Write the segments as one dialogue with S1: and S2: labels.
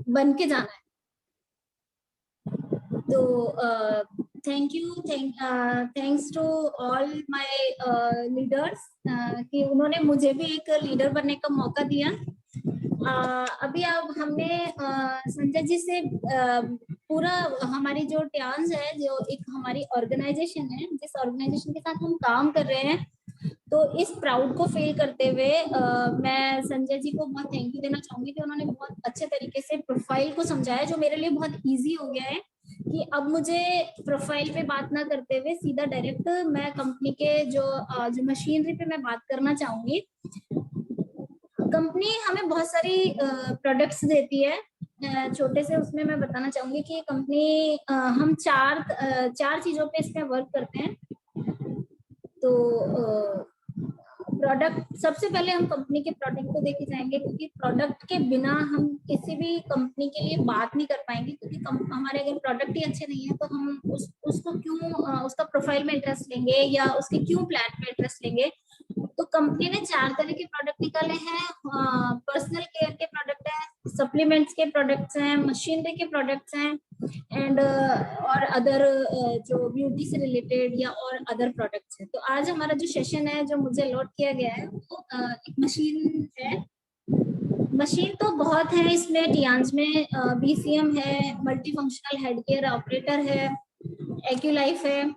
S1: बन के जाना है। तो thanks to all my leaders कि उन्होंने मुझे भी एक लीडर बनने का मौका दिया। अभी अब हमने संजय जी से पूरा हमारी जो ट्यांस है, जो एक हमारी ऑर्गेनाइजेशन है, जिस ऑर्गेनाइजेशन के साथ हम काम कर रहे हैं, तो इस प्राउड को फील करते हुए मैं संजय जी को बहुत थैंक यू देना चाहूंगी कि उन्होंने बहुत अच्छे तरीके से प्रोफाइल को समझाया, जो मेरे लिए बहुत इजी हो गया है कि अब मुझे प्रोफाइल पे बात ना करते हुए सीधा डायरेक्ट मैं कंपनी के जो मशीनरी पे मैं बात करना चाहूंगी। कंपनी हमें बहुत सारी प्रोडक्ट्स देती है। छोटे से उसमें मैं बताना चाहूंगी कि कंपनी हम चार चीजों पे इसमें वर्क करते हैं। तो प्रोडक्ट, सबसे पहले हम कंपनी के प्रोडक्ट को देखे जाएंगे, क्योंकि प्रोडक्ट के बिना हम किसी भी कंपनी के लिए बात नहीं कर पाएंगे, क्योंकि हमारे अगर प्रोडक्ट ही अच्छे नहीं है तो हम उसको क्यों उसका प्रोफाइल में इंटरेस्ट लेंगे या उसके क्यों प्लान में इंटरेस्ट लेंगे। तो कंपनी ने 4 तरह के प्रोडक्ट निकाले हैं। पर्सनल केयर के प्रोडक्ट है, सप्लीमेंट्स के प्रोडक्ट्स हैं, मशीनरी के प्रोडक्ट्स हैं, एंड और अदर जो ब्यूटी से रिलेटेड या और अदर प्रोडक्ट्स हैं। तो आज हमारा जो सेशन है, जो मुझे अलॉट किया गया है, वो एक मशीन है। मशीन तो बहुत है इसमें, टियांस में बीसीएम है, multi functional head care operator है, एक्यूलाइफ है।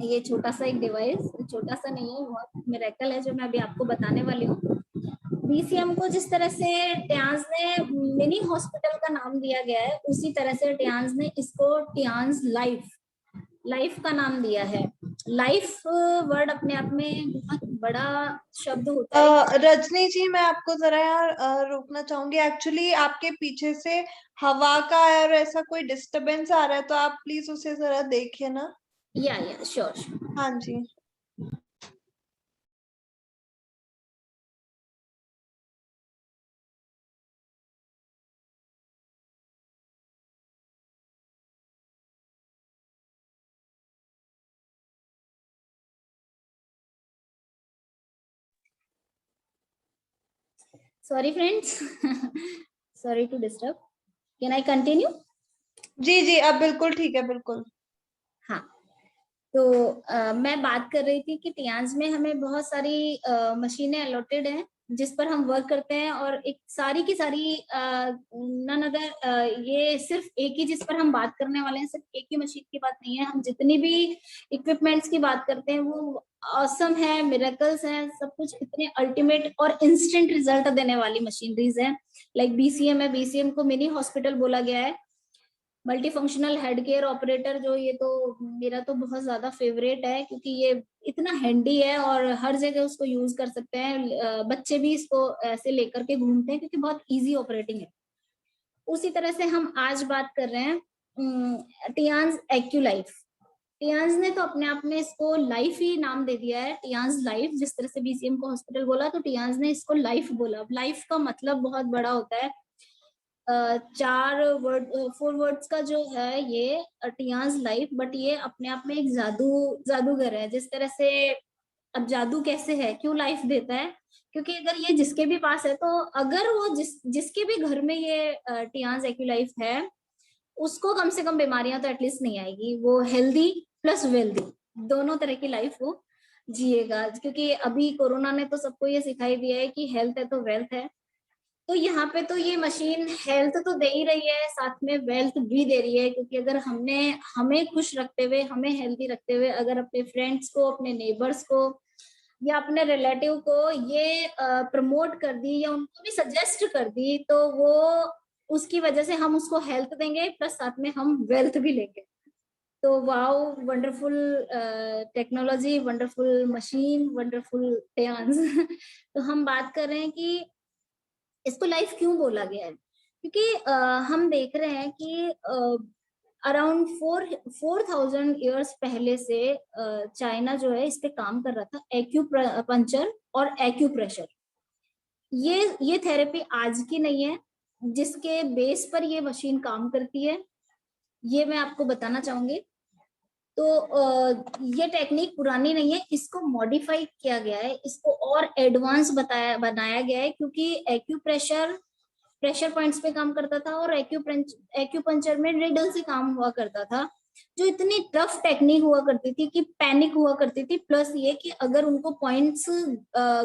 S1: ये छोटा सा एक डिवाइस, छोटा सा नहीं है, बहुत मिरेकल है जो मैं अभी आपको बताने वाली हूँ। बीसीएम को जिस तरह से टियांस ने मिनी हॉस्पिटल का नाम दिया गया है, उसी तरह से टियांस ने इसको टियांस लाइफ का नाम दिया है। लाइफ वर्ड अपने आप में बहुत बड़ा शब्द होता है।
S2: रजनी जी, मैं आपको जरा यार रोकना चाहूंगी। एक्चुअली आपके पीछे से हवा का और ऐसा कोई डिस्टरबेंस आ रहा है, तो आप प्लीज उसे जरा देखिए ना।
S1: Yeah sure.
S2: हाँ जी।
S1: Sorry friends, sorry to disturb. Can I continue?
S2: जी जी, अब बिल्कुल ठीक है, बिल्कुल।
S1: हाँ, तो मैं बात कर रही थी कि टियांस में हमें बहुत सारी मशीनें अलॉटेड हैं जिस पर हम वर्क करते हैं, और एक सारी की सारी नन अदर, ये सिर्फ एक ही जिस पर हम बात करने वाले हैं, सिर्फ एक ही मशीन की बात नहीं है। हम जितनी भी इक्विपमेंट्स की बात करते हैं वो ऑसम है, मिरेकल्स हैं, सब कुछ इतने अल्टीमेट और इंस्टेंट रिजल्ट देने वाली मशीनरीज हैं। लाइक बीसीएम है, बीसीएम को मिनी हॉस्पिटल बोला गया है। Multi functional head care operator, जो ये तो मेरा तो बहुत ज्यादा फेवरेट है, क्योंकि ये इतना हैंडी है और हर जगह उसको यूज कर सकते हैं। बच्चे भी इसको ऐसे लेकर के घूमते हैं क्योंकि बहुत इजी ऑपरेटिंग है। उसी तरह से हम आज बात कर रहे हैं टियांस एक्यूलाइफ। टियांस ने तो अपने आप में इसको लाइफ ही नाम दे दिया है, टियांस लाइफ। जिस तरह से बीसीएम को हॉस्पिटल बोला, तो टियांस ने इसको लाइफ बोला। लाइफ का मतलब बहुत बड़ा होता है। 4 वर्ड्स का जो है ये टियांस लाइफ, बट ये अपने आप में एक जादूगर है। जिस तरह से, अब जादू कैसे है, क्यों लाइफ देता है, क्योंकि अगर ये जिसके भी पास है, तो अगर वो जिसके भी घर में ये टियांस एक्यूलाइफ है, उसको कम से कम बीमारियां तो एटलीस्ट नहीं आएगी। वो हेल्दी प्लस वेल्दी दोनों तरह की लाइफ वो जिएगा, क्योंकि अभी कोरोना ने तो सबको ये सिखाई दिया है कि हेल्थ है तो वेल्थ है। तो यहाँ पे तो ये मशीन हेल्थ तो दे ही रही है, साथ में वेल्थ भी दे रही है, क्योंकि अगर हमने हमें खुश रखते हुए, हमें हेल्दी रखते हुए, अगर अपने फ्रेंड्स को, अपने नेबर्स को या अपने रिलेटिव को ये प्रमोट कर दी या उनको भी सजेस्ट कर दी, तो वो उसकी वजह से हम उसको हेल्थ देंगे प्लस साथ में हम वेल्थ भी लेंगे। तो wow, wonderful technology, wonderful machine, wonderful tense. तो हम बात कर रहे हैं कि इसको लाइफ क्यों बोला गया है, क्योंकि हम देख रहे हैं कि अराउंड 4000 ईयर्स पहले से चाइना जो है इस पे काम कर रहा था, एक्यूपंचर और एक्यूप्रेशर। ये थेरेपी आज की नहीं है, जिसके बेस पर ये मशीन काम करती है, ये मैं आपको बताना चाहूंगी। तो ये टेक्निक पुरानी नहीं है, इसको मॉडिफाई किया गया है, इसको और एडवांस बनाया गया है, क्योंकि एक्यूप्रेशर प्रेशर पॉइंट्स पे काम करता था, और एक्यूपंचर में नीडल से काम हुआ करता था, जो इतनी टफ टेक्निक हुआ करती थी कि पैनिक हुआ करती थी। प्लस ये कि अगर उनको पॉइंट्स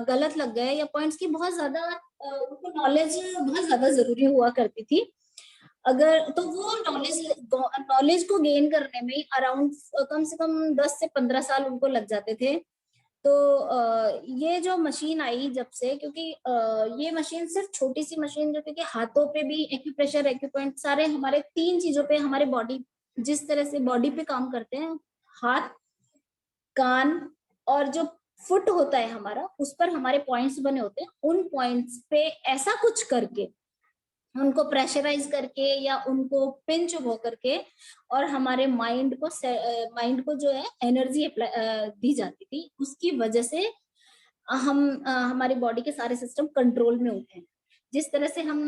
S1: गलत लग गए, या पॉइंट्स की बहुत ज्यादा उनको नॉलेज बहुत ज्यादा जरूरी हुआ करती थी, अगर तो वो नॉलेज को गेन करने में अराउंड कम से कम 10 से 15 साल उनको लग जाते थे। तो ये जो मशीन आई जब से, क्योंकि ये मशीन सिर्फ छोटी सी मशीन जो, क्योंकि हाथों पे भी एक्यूप्रेशर एक्यूपॉइंट सारे हमारे 3 चीजों पे हमारे बॉडी, जिस तरह से बॉडी पे काम करते हैं, हाथ, कान और जो फुट होता है हमारा, उस पर हमारे पॉइंट्स बने होते हैं। उन पॉइंट्स पे ऐसा कुछ करके, उनको प्रेशराइज करके या उनको पिंच हो करके, और हमारे माइंड को जो है एनर्जी दी जाती थी, उसकी वजह से हमारी बॉडी के सारे सिस्टम कंट्रोल में होते हैं। जिस तरह से हम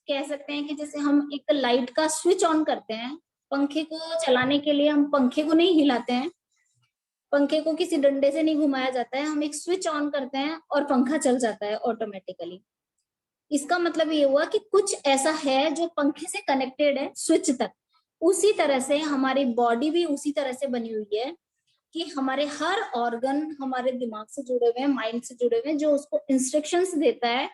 S1: कह सकते हैं कि जैसे हम एक लाइट का स्विच ऑन करते हैं, पंखे को चलाने के लिए हम पंखे को नहीं हिलाते हैं, पंखे को किसी डंडे से नहीं घुमाया जाता है, हम एक स्विच ऑन करते हैं और पंखा चल जाता है ऑटोमेटिकली। इसका मतलब ये हुआ कि कुछ ऐसा है जो पंखे से कनेक्टेड है स्विच तक। उसी तरह से हमारी बॉडी भी उसी तरह से बनी हुई है कि हमारे हर ऑर्गन हमारे दिमाग से जुड़े हुए हैं, माइंड से जुड़े हुए हैं, जो उसको इंस्ट्रक्शंस देता है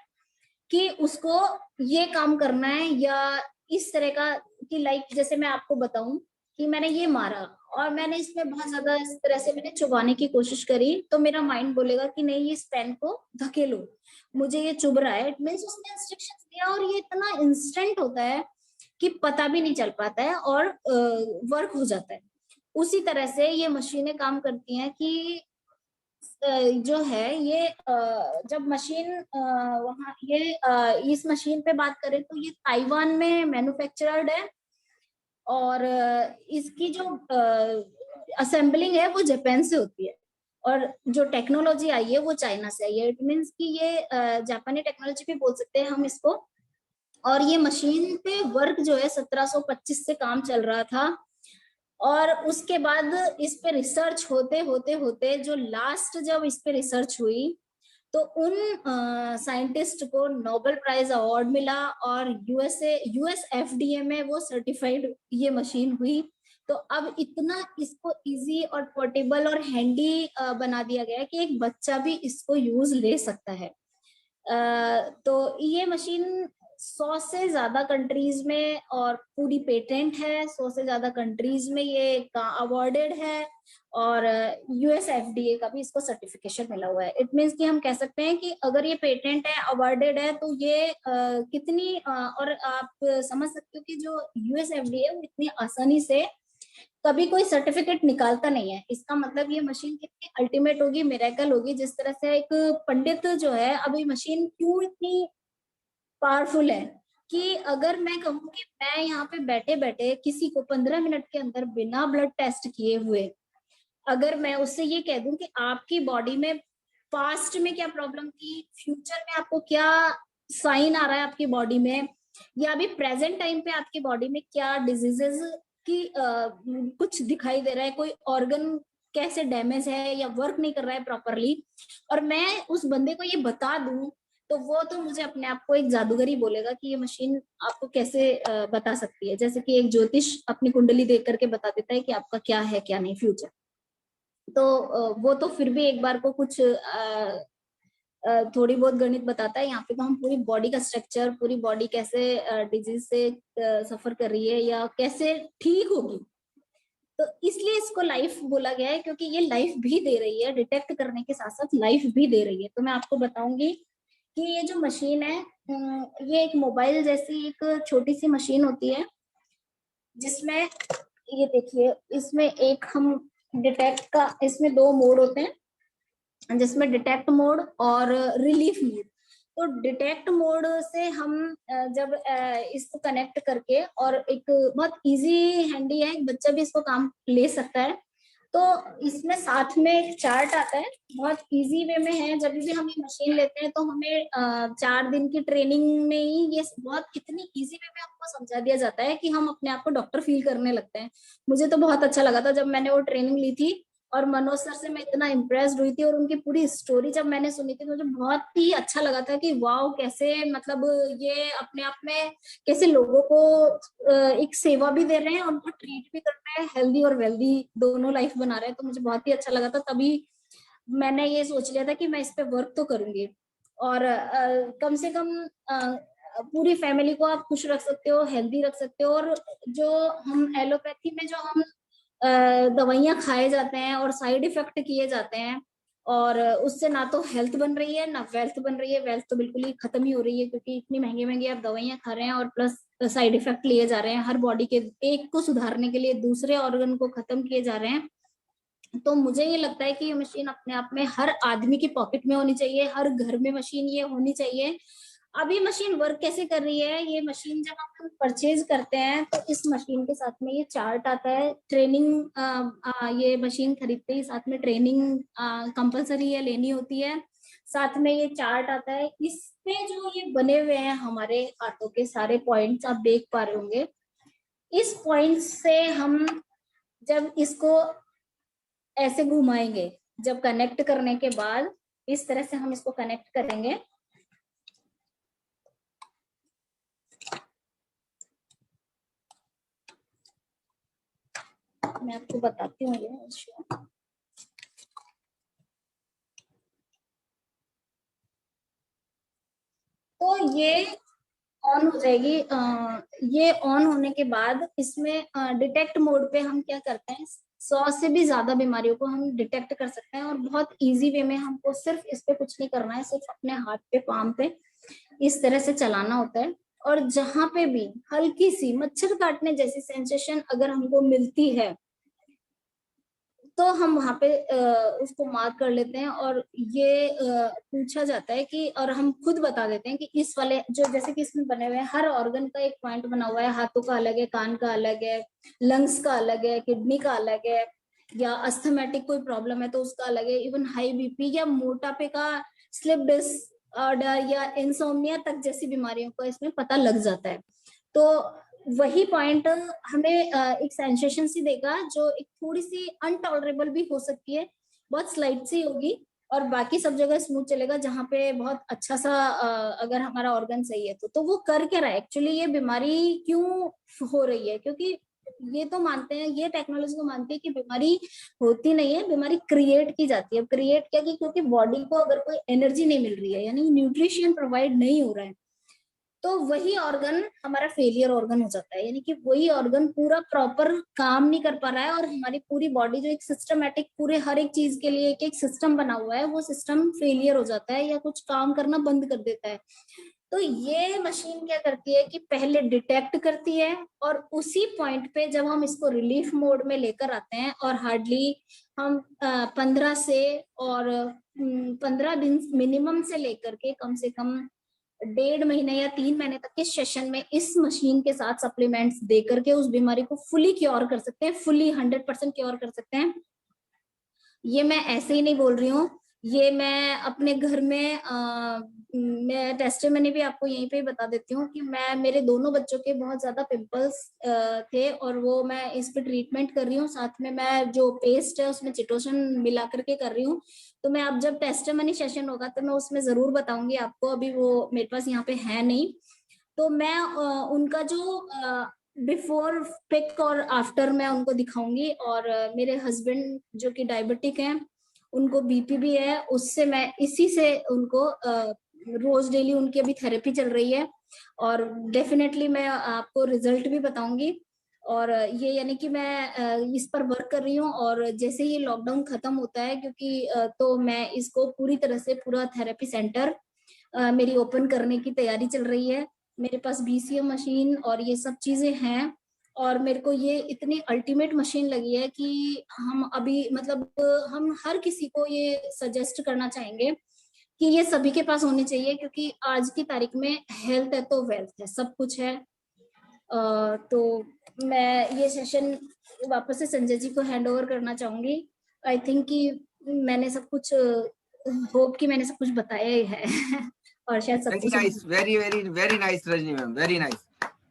S1: कि उसको ये काम करना है, या इस तरह का कि लाइक जैसे मैं आपको बताऊं कि मैंने ये मारा और मैंने इसमें बहुत ज्यादा इस तरह से मैंने चुभाने की कोशिश करी, तो मेरा माइंड बोलेगा कि नहीं, इस पेन को धकेलो, मुझे ये चुभ रहा है। इट मीन्स उसने इंस्ट्रक्शंस दिया, और ये इतना इंस्टेंट होता है कि पता भी नहीं चल पाता है, और वर्क हो जाता है। उसी तरह से ये मशीनें काम करती हैं कि जो है ये जब मशीन वहाँ ये इस मशीन पे बात करें तो ये ताइवान में मैन्युफैक्चर्ड है, और इसकी जो असेंबलिंग है वो जापान से होती है, और जो टेक्नोलॉजी आई है वो चाइना से आई है। इट मीन्स कि ये जापानी टेक्नोलॉजी भी बोल सकते हैं हम इसको। और ये मशीन पे वर्क जो है 1725 से काम चल रहा था, और उसके बाद इस पे रिसर्च होते होते होते जो लास्ट जब इस पे रिसर्च हुई, तो उन साइंटिस्ट को नोबेल प्राइज अवार्ड मिला, और यूएस एफडीए में वो सर्टिफाइड ये मशीन हुई। तो अब इतना इसको इजी और पोर्टेबल और हैंडी बना दिया गया है कि एक बच्चा भी इसको यूज ले सकता है। तो ये मशीन 100 से ज्यादा कंट्रीज में और पूरी पेटेंट है, 100 से ज्यादा कंट्रीज में ये अवार्डेड है, और यूएस एफडीए का भी इसको सर्टिफिकेशन मिला हुआ है। इट मीन्स कि हम कह सकते हैं कि अगर ये पेटेंट है, अवार्डेड है, तो ये कितनी और आप समझ सकते हो कि जो यूएस एफडीए वो इतनी आसानी से कभी कोई सर्टिफिकेट निकालता नहीं है। इसका मतलब ये मशीन कितनी अल्टीमेट होगी, मिरेकल होगी। जिस तरह से एक पंडित जो है, अभी मशीन क्यों इतनी पावरफुल है कि अगर मैं कहूँ कि मैं यहाँ पे बैठे बैठे किसी को 15 मिनट के अंदर बिना ब्लड टेस्ट किए हुए, अगर मैं उससे ये कह दूं कि आपकी बॉडी में पास्ट में क्या प्रॉब्लम थी, फ्यूचर में आपको क्या साइन आ रहा है आपकी बॉडी में, या अभी प्रेजेंट टाइम पे आपकी बॉडी में क्या डिजीजेस की कुछ दिखाई दे रहा है, कोई ऑर्गन कैसे डैमेज है या वर्क नहीं कर रहा है प्रॉपरली, और मैं उस बंदे को ये बता दूं, तो वो तो मुझे अपने आप को एक जादूगर ही बोलेगा कि ये मशीन आपको कैसे बता सकती है। जैसे कि एक ज्योतिष अपनी कुंडली देख करके बता देता है कि आपका क्या है क्या नहीं फ्यूचर। तो वो तो फिर भी एक बार को कुछ थोड़ी बहुत गणित बताता है। यहाँ पे तो हम पूरी बॉडी का स्ट्रक्चर, पूरी बॉडी कैसे डिजीज से सफर कर रही है या कैसे ठीक होगी, तो इसलिए इसको लाइफ बोला गया है, क्योंकि ये लाइफ भी दे रही है, डिटेक्ट करने के साथ साथ लाइफ भी दे रही है। तो मैं आपको बताऊंगी कि ये जो मशीन है, ये एक मोबाइल जैसी एक छोटी सी मशीन होती है, जिसमें ये देखिए, इसमें एक हम डिटेक्ट का, इसमें 2 मोड होते हैं, जिसमें डिटेक्ट मोड और रिलीफ मोड। तो डिटेक्ट मोड से हम जब इसको कनेक्ट करके, और एक बहुत इजी हैंडी है, एक बच्चा भी इसको काम ले सकता है। तो इसमें साथ में एक चार्ट आता है, बहुत इजी वे में है। जब भी हम ये मशीन लेते हैं तो हमें 4 दिन की ट्रेनिंग में ही ये बहुत इतनी इजी वे में हमको समझा दिया जाता है कि हम अपने आप को डॉक्टर फील करने लगते हैं। मुझे तो बहुत अच्छा लगा था जब मैंने वो ट्रेनिंग ली थी, और मनोज सर से मैं इतना इम्प्रेस्ड हुई थी, और उनकी पूरी स्टोरी जब मैंने सुनी थी मुझे बहुत ही अच्छा लगा था कि वाओ, कैसे मतलब ये अपने आप में कैसे लोगों को एक सेवा भी दे रहे हैं, उनको ट्रीट भी कर रहे हैं, हेल्दी और वेल्दी दोनों लाइफ बना रहे हैं। तो मुझे बहुत ही अच्छा लगा था, तभी मैंने ये सोच लिया था कि मैं इस पे वर्क तो करूंगी। और कम से कम पूरी फैमिली को आप खुश रख सकते हो, हेल्दी रख सकते हो। और जो हम एलोपैथी में जो हम दवाइयां खाए जाते हैं और साइड इफेक्ट किए जाते हैं, और उससे ना तो हेल्थ बन रही है ना वेल्थ बन रही है। वेल्थ तो बिल्कुल ही खत्म ही हो रही है, क्योंकि इतनी महंगी महंगी आप दवाइयां खा रहे हैं और प्लस साइड इफेक्ट लिए जा रहे हैं। हर बॉडी के एक को सुधारने के लिए दूसरे ऑर्गन को खत्म किए जा रहे हैं। तो मुझे ये लगता है कि ये मशीन अपने आप में हर आदमी की पॉकेट में होनी चाहिए, हर घर में मशीन ये होनी चाहिए। अब ये मशीन वर्क कैसे कर रही है, ये मशीन जब हम परचेज करते हैं तो इस मशीन के साथ में ये चार्ट आता है। ट्रेनिंग, ये मशीन खरीदते ही साथ में ट्रेनिंग कंपलसरी है, लेनी होती है। साथ में ये चार्ट आता है, इस पे जो ये बने हुए हैं हमारे हाथों के सारे पॉइंट्स आप देख पा रहे होंगे। इस पॉइंट से हम जब इसको ऐसे घुमाएंगे, जब कनेक्ट करने के बाद इस तरह से हम इसको कनेक्ट करेंगे, मैं आपको बताती हूँ ये। तो ये ऑन हो जाएगी। ये ऑन होने के बाद इसमें डिटेक्ट मोड पे हम क्या करते हैं, 100 से भी ज्यादा बीमारियों को हम डिटेक्ट कर सकते हैं। और बहुत इजी वे में हमको सिर्फ इस पे कुछ नहीं करना है, सिर्फ अपने हाथ पे पाम पे इस तरह से चलाना होता है। और जहां पे भी हल्की सी मच्छर काटने जैसी सेंसेशन अगर हमको मिलती है, तो हम वहां पे उसको मार्क कर लेते हैं। और ये पूछा जाता है कि, और हम खुद बता देते हैं कि इस वाले जो, जैसे कि इसमें बने हुए हैं हर ऑर्गन का एक पॉइंट बना हुआ है। हाथों का अलग है, कान का अलग है, लंग्स का अलग है, किडनी का अलग है, या अस्थमेटिक कोई प्रॉब्लम है तो उसका अलग है। इवन हाई बीपी या मोटापे का, स्लिप डिसऑर्डर या इंसोम्निया तक जैसी बीमारियों का इसमें पता लग जाता है। तो वही पॉइंट हमें एक सेंसेशन सी देगा, जो एक थोड़ी सी अनटॉलरेबल भी हो सकती है, बहुत स्लाइट सी होगी। और बाकी सब जगह स्मूथ चलेगा, जहाँ पे बहुत अच्छा सा अगर हमारा ऑर्गन सही है तो वो कर क्या रहा है एक्चुअली, ये बीमारी क्यों हो रही है। क्योंकि ये तो मानते हैं, ये टेक्नोलॉजी को मानती है कि बीमारी होती नहीं है, बीमारी क्रिएट की जाती है। क्रिएट क्या की, क्योंकि बॉडी को अगर कोई एनर्जी नहीं मिल रही है, यानी न्यूट्रिशन प्रोवाइड नहीं हो रहा है, तो वही ऑर्गन हमारा फेलियर ऑर्गन हो जाता है। यानी कि वही ऑर्गन पूरा प्रॉपर काम नहीं कर पा रहा है, और हमारी पूरी बॉडी जो एक सिस्टमेटिक पूरे हर एक चीज के लिए एक एक सिस्टम बना हुआ है, वो सिस्टम फेलियर हो जाता है या कुछ काम करना बंद कर देता है। तो ये मशीन क्या करती है कि पहले डिटेक्ट करती है, और उसी पॉइंट पे जब हम इसको रिलीफ मोड में लेकर आते हैं, और हार्डली हम 15 से और 15 दिन मिनिमम से लेकर के कम से कम 1.5 महीने या 3 महीने तक के सेशन में इस मशीन के साथ सप्लीमेंट्स दे करके उस बीमारी को फुली क्योर कर सकते हैं, फुली 100% क्योर कर सकते हैं। ये मैं ऐसे ही नहीं बोल रही हूँ, ये मैं अपने घर में मैं टेस्टिमनी भी आपको यहीं पे ही बता देती हूँ कि मैं, मेरे दोनों बच्चों के बहुत ज्यादा पिंपल्स थे, और वो मैं इस पे ट्रीटमेंट कर रही हूँ। साथ में मैं जो पेस्ट है उसमें चिटोसन मिला करके कर रही हूँ। तो मैं अब जब टेस्टिमनी सेशन होगा तो मैं उसमें जरूर बताऊंगी आपको, अभी वो मेरे पास यहाँ पे है नहीं। तो मैं उनका जो बिफोर पिक और आफ्टर मैं उनको दिखाऊंगी। और मेरे हस्बैंड जो कि डायबिटिक हैं, उनको बीपी भी है, उससे मैं इसी से उनको रोज डेली उनकी अभी थेरेपी चल रही है, और डेफिनेटली मैं आपको रिजल्ट भी बताऊंगी। और ये यानी कि मैं इस पर वर्क कर रही हूँ, और जैसे ही लॉकडाउन खत्म होता है, क्योंकि तो मैं इसको पूरी तरह से पूरा थेरेपी सेंटर मेरी ओपन करने की तैयारी चल रही है। मेरे पास बीसीएम मशीन और ये सब चीजें हैं, और मेरे को ये इतनी अल्टीमेट मशीन लगी है कि हम अभी मतलब हम हर किसी को ये सजेस्ट करना चाहेंगे कि ये सभी के पास होनी चाहिए, क्योंकि आज की तारीख में हेल्थ है तो वेल्थ है, सब कुछ है। तो मैं ये सेशन वापस से संजय जी को हैंड ओवर करना चाहूंगी। आई थिंक कि मैंने सब कुछ, होप कि मैंने सब कुछ बताया ही है और शायद सब
S3: वेरी
S1: कुछ
S3: nice, very very very nice Rajni ma'am, very nice.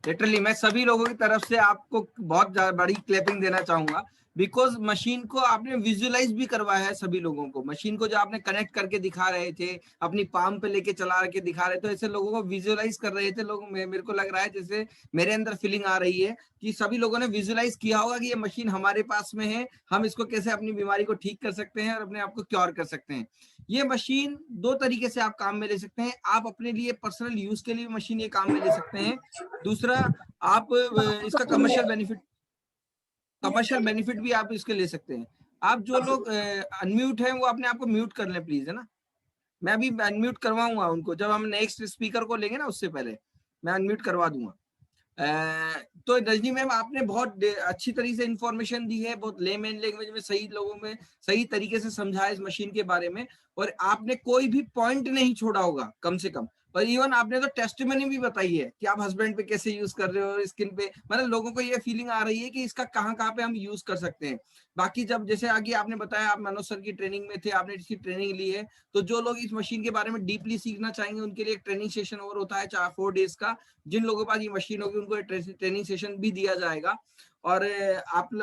S3: Literally मैं सभी लोगों की तरफ से आपको बहुत बड़ी क्लैपिंग देना चाहूंगा। बिकॉज मशीन को आपने विजुअलाइज भी करवाया है सभी लोगों को। मशीन को जो आपने कनेक्ट करके दिखा रहे थे, अपनी पाम पे लेके चला के दिखा रहे थे, ऐसे लोगों को विजुअलाइज कर रहे थे लोग। मेरे को लग रहा है जैसे मेरे अंदर फीलिंग आ रही है कि सभी लोगों ने विजुअलाइज किया होगा कि ये मशीन हमारे पास में है, हम इसको कैसे अपनी बीमारी को ठीक कर सकते हैं और अपने आप को क्योर कर सकते हैं। ये मशीन दो तरीके से आप काम में ले सकते हैं। आप अपने लिए पर्सनल यूज के लिए मशीन ये काम में ले सकते हैं। दूसरा, आप इसका कमर्शियल बेनिफिट भी आप इसके ले सकते हैं। आप जो लोग अनम्यूट हैं वो अपने आप को म्यूट कर लें प्लीज, है ना। मैं अभी अनम्यूट करवाऊंगा उनको, जब हम नेक्स्ट स्पीकर को लेंगे ना उससे पहले मैं अनम्यूट करवा दूंगा। तो रजनी मैम, आपने बहुत अच्छी तरीके से इंफॉर्मेशन दी है, बहुत लेमैन लैंग्वेज में सही लोगों में सही तरीके से समझाया इस मशीन के बारे में, और आपने कोई भी पॉइंट नहीं छोड़ा होगा कम से कम। और इवन आपने तो टेस्टिमनी भी बताई है कि आप हस्बैंड पे कैसे यूज कर रहे हो, स्किन पे, मतलब लोगों को ये फीलिंग आ रही है कि इसका कहाँ कहाँ पे हम यूज कर सकते हैं। बाकी जब जैसे आगे आपने बताया आप मनोज सर की ट्रेनिंग में थे, आपने इसकी ट्रेनिंग ली है, तो जो लोग इस मशीन के बारे में डीपली सीखना चाहेंगे उनके लिए एक ट्रेनिंग सेशन और होता है 4 डेज का। जिन लोगों के पास ये मशीन होगी उनको ट्रेनिंग सेशन भी दिया जाएगा। और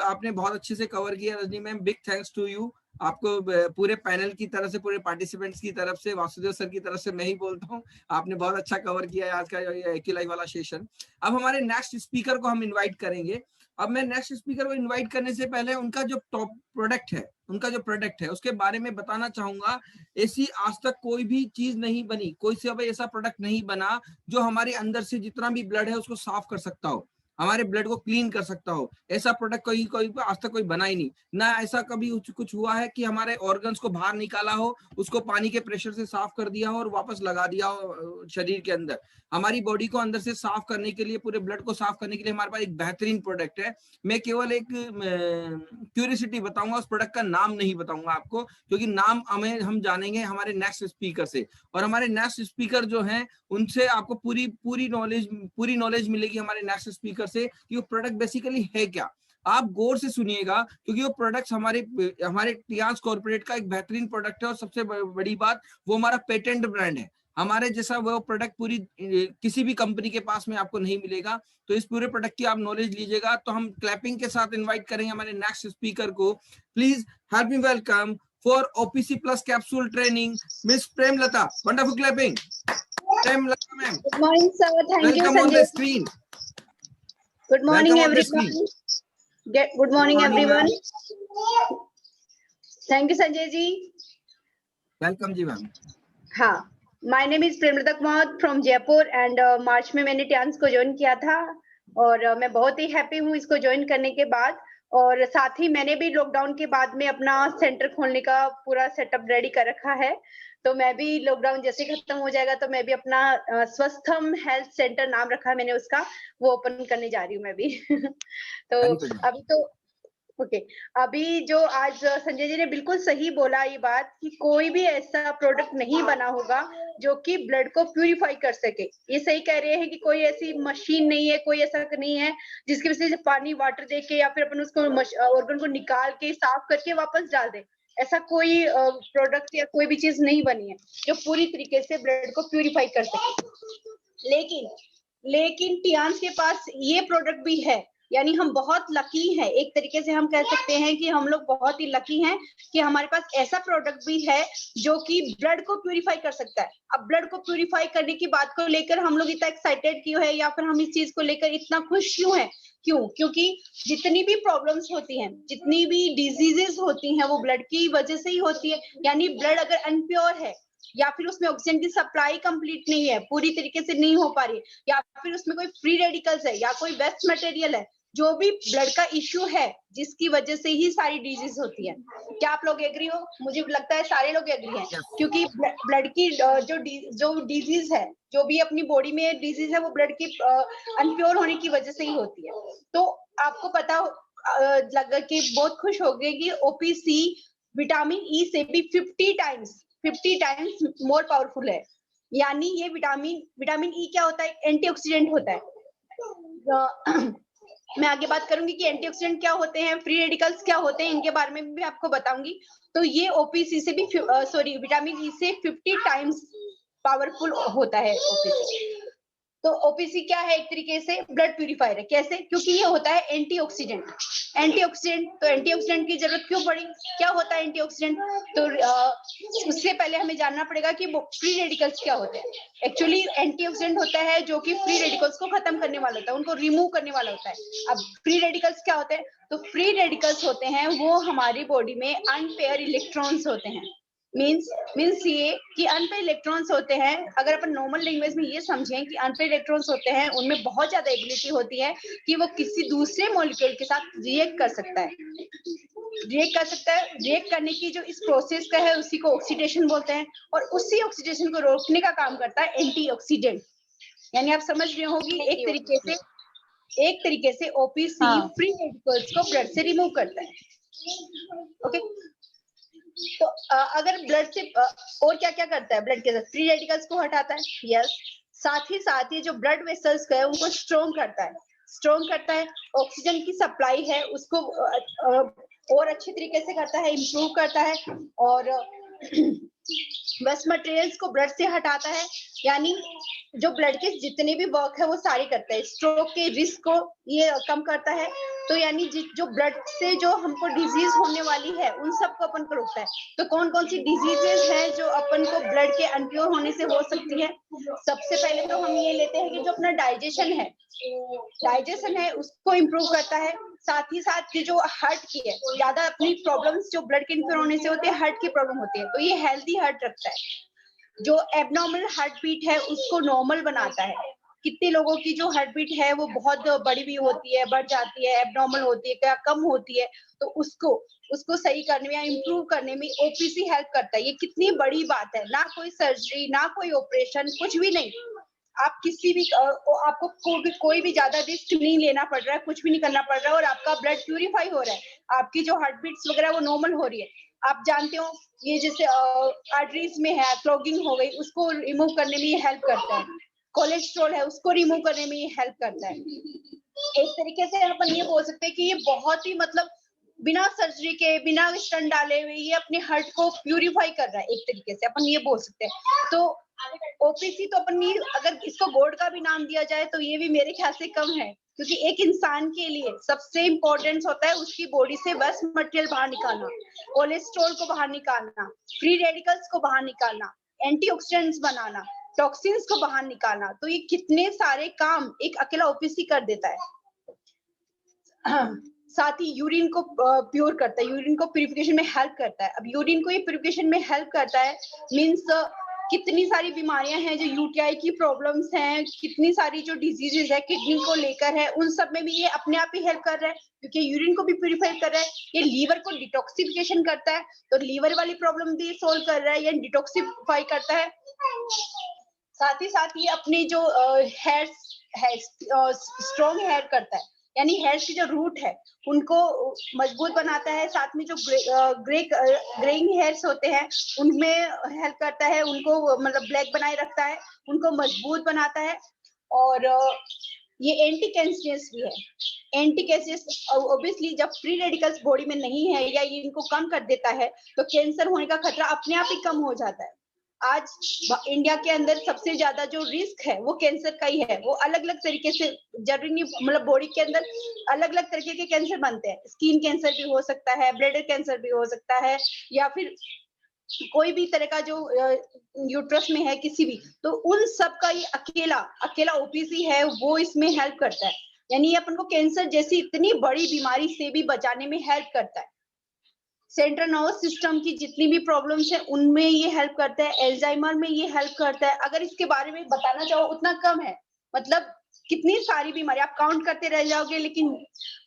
S3: आपने बहुत अच्छे से कवर किया Rajni ma'am, big thanks to you. आपको पूरे पैनल की तरफ से, पूरे पार्टिसिपेंट्स की तरफ से, वासुदेव सर की तरफ से मैं ही बोलता हूँ, आपने बहुत अच्छा कवर किया है आज का एक्यूलाइफ वाला सेशन। अब हमारे नेक्स्ट स्पीकर को हम इनवाइट करेंगे। अब मैं नेक्स्ट स्पीकर को इनवाइट करने से पहले उनका जो टॉप प्रोडक्ट है उसके बारे में बताना चाहूंगा। ऐसी आज तक कोई भी चीज नहीं बनी, कोई से ऐसा प्रोडक्ट नहीं बना जो हमारे अंदर से जितना भी ब्लड है उसको साफ कर सकता हो, हमारे ब्लड को क्लीन कर सकता हो। ऐसा प्रोडक्ट कोई कोई आज तक कोई बना ही नहीं ना। ऐसा कभी कुछ हुआ है कि हमारे ऑर्गन्स को बाहर निकाला हो, उसको पानी के प्रेशर से साफ कर दिया हो और वापस लगा दिया हो शरीर के अंदर। हमारी बॉडी को अंदर से साफ करने के लिए, पूरे ब्लड को साफ करने के लिए हमारे पास एक बेहतरीन प्रोडक्ट है। मैं केवल एक क्यूरियोसिटी बताऊंगा, उस प्रोडक्ट का नाम नहीं बताऊंगा आपको, क्योंकि नाम हम जानेंगे हमारे नेक्स्ट स्पीकर से। और हमारे नेक्स्ट स्पीकर जो हैं उनसे आपको पूरी नॉलेज मिलेगी हमारे नेक्स्ट स्पीकर से कि वो प्रोडक्ट बेसिकली है क्या। आप गौर से सुनिएगा, क्योंकि वो प्रोडक्ट्स हमारे टियांस कॉर्पोरेट का एक बेहतरीन प्रोडक्ट है। और सबसे बड़ी बात, वो हमारा पेटेंट ब्रांड है। हमारे जैसा वो प्रोडक्ट पूरी किसी भी कंपनी के पास में आपको नहीं मिलेगा। तो इस पूरे प्रोडक्ट की आप नॉलेज लीजिएगा। तो हम क्लैपिंग के साथ इनवाइट करेंगे हमारे नेक्स्ट स्पीकर को। Please help me welcome for OPC Plus capsule training miss Premlata. Wonderful clapping Premlata ma'am.
S4: Good morning, sir. Thank you,
S3: Welcome on the
S4: Sanjay.
S3: screen.
S4: Good morning,
S3: Welcome on the
S4: everyone.
S3: screen.
S4: Good morning,
S3: Good morning,
S4: everyone. Thank you, Sanjay ji.
S3: Welcome ji ma'am.
S4: हाँ, my name is Premlata Kumar from Jaipur and March में मैंने Tiens को join किया था और मैं बहुत ही happy हूँ इसको ज्वाइन करने के बाद। और साथ ही मैंने भी लॉकडाउन के बाद में अपना सेंटर खोलने का पूरा सेटअप रेडी कर रखा है। तो मैं भी लॉकडाउन जैसे खत्म हो जाएगा तो मैं भी अपना स्वस्थम हेल्थ सेंटर नाम रखा है मैंने उसका, वो ओपन करने जा रही हूँ मैं भी। तो अभी जो आज संजय जी ने बिल्कुल सही बोला ये बात कि कोई भी ऐसा प्रोडक्ट नहीं बना होगा जो कि ब्लड को प्यूरिफाई कर सके। ये सही कह रहे हैं कि कोई ऐसी मशीन नहीं है, कोई ऐसा नहीं है जिसकी वजह से पानी वाटर दे के या फिर अपन उसको ऑर्गन को निकाल के साफ करके वापस डाल दे। ऐसा कोई प्रोडक्ट या कोई भी चीज नहीं बनी है जो पूरी तरीके से ब्लड को प्यूरिफाई कर सके। लेकिन टियांस के पास ये प्रोडक्ट भी है, यानी हम बहुत लकी हैं। एक तरीके से हम कह सकते हैं कि हम लोग बहुत ही लकी हैं कि हमारे पास ऐसा प्रोडक्ट भी है जो कि ब्लड को प्यूरिफाई कर सकता है। अब ब्लड को प्यूरिफाई करने की बात को लेकर हम लोग इतना एक्साइटेड क्यों है या फिर हम इस चीज को लेकर इतना खुश क्यों है? क्योंकि जितनी भी प्रॉब्लम्स होती हैं, जितनी भी डिजीजेस होती हैं, वो ब्लड की वजह से ही होती है। यानी ब्लड अगर अनप्योर है या फिर उसमें ऑक्सीजन की सप्लाई कंप्लीट नहीं है, पूरी तरीके से नहीं हो पा रही है, या फिर उसमें कोई फ्री रेडिकल्स है या कोई वेस्ट मटेरियल है, जो भी ब्लड का इश्यू है जिसकी वजह से ही सारी डिजीज होती है। क्या आप लोग एग्री हो? मुझे लगता है सारे लोग एग्री हैं, क्योंकि ब्लड की जो डिजीज है, जो भी अपनी बॉडी में डिजीज है, वो ब्लड की अनप्योर होने की वजह से ही होती है। तो आपको पता लगा कि बहुत खुश हो गए कि OPC विटामिन ई से भी 50 टाइम्स मोर पावरफुल है। यानी ये विटामिन ई क्या होता है? एंटीऑक्सीडेंट होता है। मैं आगे बात करूंगी कि एंटीऑक्सीडेंट क्या होते हैं, फ्री रेडिकल्स क्या होते हैं, इनके बारे में भी आपको बताऊंगी। तो ये OPC से भी विटामिन ई से 50 टाइम्स पावरफुल होता है OPC। तो ओपीसी क्या है? एक तरीके से ब्लड प्यूरिफायर है। कैसे? क्योंकि ये होता है एंटीऑक्सीडेंट। एंटीऑक्सीडेंट, तो एंटीऑक्सीडेंट की जरूरत क्यों पड़ी? क्या होता है एंटीऑक्सीडेंट? तो उससे पहले हमें जानना पड़ेगा कि फ्री रेडिकल्स क्या होते हैं। एक्चुअली एंटीऑक्सीडेंट होता है जो कि फ्री रेडिकल्स को खत्म करने वाला होता है, उनको रिमूव करने वाला होता है। अब फ्री रेडिकल्स क्या होते हैं? तो फ्री रेडिकल्स होते हैं वो हमारी बॉडी में अनपेयर इलेक्ट्रॉन्स होते हैं। मीन्स ये कि अनपेयर इलेक्ट्रॉन्स होते हैं। अगर अपन नॉर्मल लैंग्वेज में ये समझें कि अनपेयर इलेक्ट्रॉन्स होते हैं, उनमें बहुत ज्यादा एबिलिटी होती है कि वो किसी दूसरे मॉलिक्यूल के साथ रिएक्ट कर सकता है। रिएक्ट करने की जो इस प्रोसेस का है उसी को ऑक्सीडेशन बोलते हैं, और उसी ऑक्सीडेशन को रोकने का काम करता है एंटीऑक्सीडेंट। यानी आप समझ रहे होंगे एक तरीके से ओपीसी फ्री रेडिकल्स को ब्लड से रिमूव करता है। ओके, तो अगर ब्लड से और क्या क्या करता है? ब्लड के साथ फ्री रेडिकल्स को हटाता है, यस। साथ ही जो ब्लड वेसल्स है उनको स्ट्रॉन्ग करता है। ऑक्सीजन की सप्लाई है उसको और अच्छे तरीके से करता है, इंप्रूव करता है, और वेस्ट मटेरियल्स को ब्लड से हटाता है। यानी जो ब्लड के जितने भी वर्क है वो सारे करता है। स्ट्रोक के रिस्क को ये कम करता है। तो यानी जो ब्लड से जो हमको डिजीज होने वाली है उन सबको अपन को रोकता है। तो कौन कौन सी डिजीजेस हैं जो अपन को ब्लड के अनप्योर होने से हो सकती है? सबसे पहले तो हम ये लेते हैं कि जो अपना डाइजेशन है उसको इम्प्रूव करता है। साथ ही साथ जो हार्ट की है, ज्यादा अपनी प्रॉब्लम्स जो ब्लड के इंफ्योर होने से होते हैं, हार्ट की प्रॉब्लम होती है, तो ये हेल्दी हार्ट रखता है। जो एबनॉर्मल हार्ट बीट है उसको नॉर्मल बनाता है। कितने लोगों की जो हार्ट बीट है वो बहुत बड़ी भी होती है, बढ़ जाती है, एबनॉर्मल होती है, क्या कम होती है, तो उसको सही करने में या इम्प्रूव करने में ओपीसी हेल्प करता है। ये कितनी बड़ी बात है। ना कोई सर्जरी, ना कोई ऑपरेशन, कुछ भी नहीं। आप किसी भी आपको कोई भी ज्यादा रिस्क नहीं लेना पड़ रहा है, कुछ भी नहीं करना पड़ रहा है, और आपका ब्लड प्यूरिफाई हो रहा है, आपकी जो हार्ट बीट्स वगैरह वो नॉर्मल हो रही है। आप जानते हो ये जैसे आर्टरीज में है क्लॉगिंग हो गई, उसको रिमूव करने में ये हेल्प करता है। कोलेस्ट्रॉल है उसको रिमूव करने में ये हेल्प करता है। एक तरीके से अपन ये बोल सकते हैं कि ये बहुत ही मतलब बिना सर्जरी के, बिना स्टंट डाले हुए ये अपने हार्ट को प्यूरिफाई कर रहा है। एक तरीके से अपन ये बोल सकते हैं। तो ओपीसी तो अपन अगर इसको गॉड का भी नाम दिया जाए तो ये भी मेरे ख्याल से कम है, क्योंकि एक इंसान के लिए सबसे इम्पोर्टेंट होता है उसकी बॉडी से वेस्ट मटेरियल बाहर निकालना, कोलेस्ट्रॉल को बाहर निकालना, फ्री रेडिकल्स को बाहर निकालना, एंटीऑक्सीडेंट्स बनाना, टॉक्सिन्स को बाहर निकालना। तो ये कितने सारे काम एक अकेला ओपीसी कर देता है। साथ ही यूरिन को प्योर करता है, यूरिन को प्यूरिफिकेशन में हेल्प करता है। अब यूरिन को ये प्यूरिफिकेशन में हेल्प करता है मींस कितनी सारी बीमारियां हैं, जो यूटीआई की प्रॉब्लम्स हैं, कितनी सारी जो डिजीजेस है किडनी को लेकर है, उन सब में भी ये अपने आप ही हेल्प कर रहा है, क्योंकि यूरिन को भी प्यूरिफाई कर रहा है। ये लीवर को डिटॉक्सिफिकेशन करता है, तो लीवर वाली प्रॉब्लम भी सोल्व कर रहा है, ये डिटॉक्सिफाई करता है। साथ ही साथ ये अपनी जो हेयर है स्ट्रॉन्ग हेयर करता है, यानी हेयर्स की जो रूट है उनको मजबूत बनाता है। साथ में जो ग्रेइंग हेयर्स होते हैं उनमें हेल्प करता है, उनको मतलब ब्लैक बनाए रखता है, उनको मजबूत बनाता है। और ये एंटी कैंसरियस भी है। एंटी कैंसरियस ऑब्वियसली जब फ्री रेडिकल्स बॉडी में नहीं है या ये इनको कम कर देता है तो कैंसर होने का खतरा अपने आप ही कम हो जाता है। आज इंडिया के अंदर सबसे ज्यादा जो रिस्क है वो कैंसर का ही है। वो अलग अलग तरीके से जरूरी नहीं, मतलब बॉडी के अंदर अलग अलग तरीके के कैंसर बनते हैं। स्किन कैंसर भी हो सकता है, ब्लैडर कैंसर भी हो सकता है, या फिर कोई भी तरह का जो यूट्रस में है किसी भी, तो उन सब का ये अकेला ओपीसी है वो इसमें हेल्प करता है। यानी ये अपन को कैंसर जैसी इतनी बड़ी बीमारी से भी बचाने में हेल्प करता है। सेंट्रल नर्वस सिस्टम की जितनी भी प्रॉब्लम्स है उनमें ये हेल्प करता है, एल्जाइमर में ये हेल्प करता है। अगर इसके बारे में बताना चाहो उतना कम है, मतलब कितनी सारी बीमारी आप काउंट करते रह जाओगे, लेकिन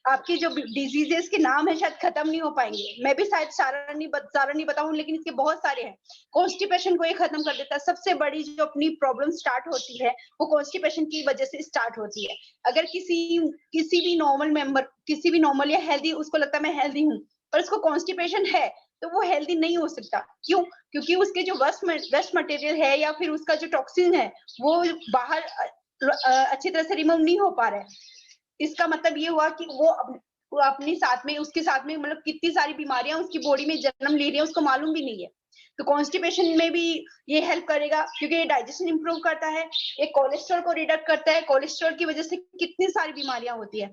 S4: आपकी जो डिजीजेस के नाम है शायद खत्म नहीं हो पाएंगे। मैं भी शायद सारा नहीं बताऊं, लेकिन इसके बहुत सारे हैं। कॉन्स्टिपेशन को ये खत्म कर देता है। सबसे बड़ी जो अपनी प्रॉब्लम स्टार्ट होती है वो कॉन्स्टिपेशन की वजह से स्टार्ट होती है। अगर किसी भी नॉर्मल या हेल्दी, उसको लगता है मैं हेल्दी हूँ, पर उसको कॉन्स्टिपेशन है तो वो हेल्दी नहीं हो सकता। क्यों? क्योंकि उसके जो वेस्ट मटेरियल है या फिर उसका जो टॉक्सिन है वो बाहर अच्छी तरह से रिमूव नहीं हो पा रहा है। इसका मतलब ये हुआ कि वो वो अपनी साथ में उसके साथ में मतलब कितनी सारी बीमारियां उसकी बॉडी में जन्म ले रही है उसको मालूम भी नहीं है। तो कॉन्स्टिपेशन में भी ये हेल्प करेगा क्योंकि ये डाइजेशन इंप्रूव करता है, ये कोलेस्ट्रॉल को रिडक्ट करता है। कोलेस्ट्रॉल की वजह से कितनी सारी बीमारियां होती है,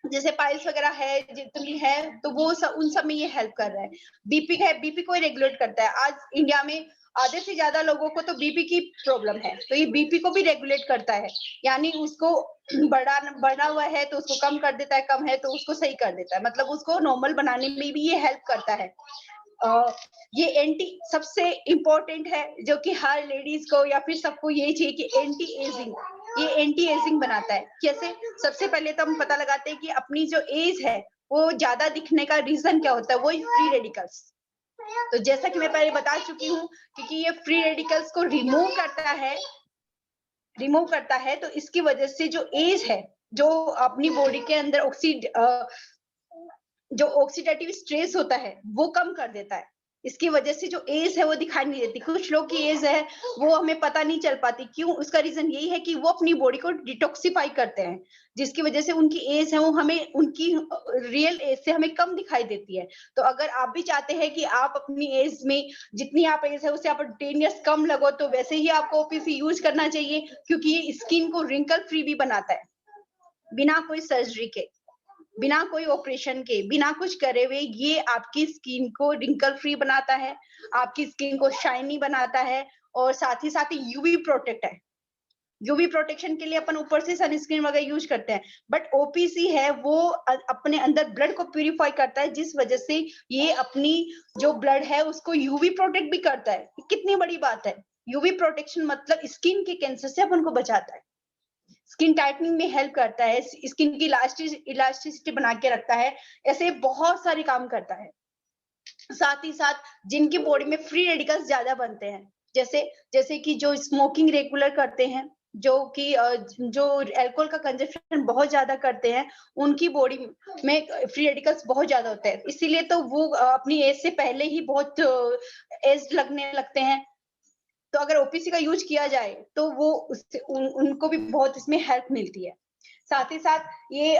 S4: जैसे पाइल्स वगैरह है, जितनी है, तो वो उन सब में ये हेल्प कर रहा है। बीपी है, बीपी को रेगुलेट करता है। आज इंडिया में आधे से ज्यादा लोगों को तो बीपी की प्रॉब्लम है, तो ये बीपी को भी रेगुलेट करता है, यानी उसको बढ़ा हुआ है तो उसको कम कर देता है, कम है तो उसको सही कर देता है, मतलब उसको नॉर्मल बनाने में भी ये हेल्प करता है। ये एंटी सबसे इम्पोर्टेंट है जो कि हर लेडीज को या फिर सबको यही चाहिए कि एंटी एजिंग, ये एंटी एजिंग बनाता है। कैसे? सबसे पहले तो हम पता लगाते हैं कि अपनी जो एज है वो ज्यादा दिखने का रीजन क्या होता है, वो फ्री रेडिकल्स। तो जैसा कि मैं पहले बता चुकी हूँ, क्योंकि ये फ्री रेडिकल्स को रिमूव करता है, तो इसकी वजह से जो एज है, जो अपनी बॉडी के अंदर जो ऑक्सीडेटिव स्ट्रेस होता है वो कम कर देता है। इसकी वजह से जो एज है वो दिखाई नहीं देती। कुछ लोग की एज है वो हमें पता नहीं चल पाती, क्यों? उसका रीजन यही है कि वो अपनी बॉडी को डिटॉक्सिफाई करते हैं, जिसकी वजह से उनकी एज है वो हमें उनकी रियल एज से हमें कम दिखाई देती है। तो अगर आप भी चाहते हैं कि आप अपनी एज में जितनी आप एज है उससे आप 10 ईयर्स कम लगो, तो वैसे ही आपको ओपीसी यूज करना चाहिए, क्योंकि ये स्किन को रिंकल फ्री भी बनाता है, बिना कोई सर्जरी के, बिना कोई ऑपरेशन के, बिना कुछ करे हुए ये आपकी स्किन को रिंकल फ्री बनाता है, आपकी स्किन को शाइनी बनाता है, और साथ ही यूवी प्रोटेक्ट है। यूवी प्रोटेक्शन के लिए अपन ऊपर से सनस्क्रीन वगैरह यूज करते हैं, बट ओपीसी है वो अपने अंदर ब्लड को प्यूरिफाई करता है, जिस वजह से ये अपनी जो ब्लड है उसको यूवी प्रोटेक्ट भी करता है। कितनी बड़ी बात है! यूवी प्रोटेक्शन मतलब स्किन के कैंसर से अपन को बचाता है, स्किन टाइटनिंग में हेल्प करता है, स्किन की इलास्टिसिटी बना के रखता है, ऐसे बहुत सारे काम करता है। साथ ही साथ जिनकी बॉडी में फ्री रेडिकल्स ज्यादा बनते हैं, जैसे कि जो स्मोकिंग रेगुलर करते हैं, जो अल्कोहल का कंजप्शन बहुत ज्यादा करते हैं, उनकी बॉडी में फ्री रेडिकल्स बहुत ज्यादा होते हैं, इसीलिए तो वो अपनी एज से पहले ही बहुत एज लगने लगते हैं। तो अगर ओपीसी का यूज किया जाए तो वो उससे उनको भी बहुत इसमें हेल्प मिलती है। साथ ही साथ ये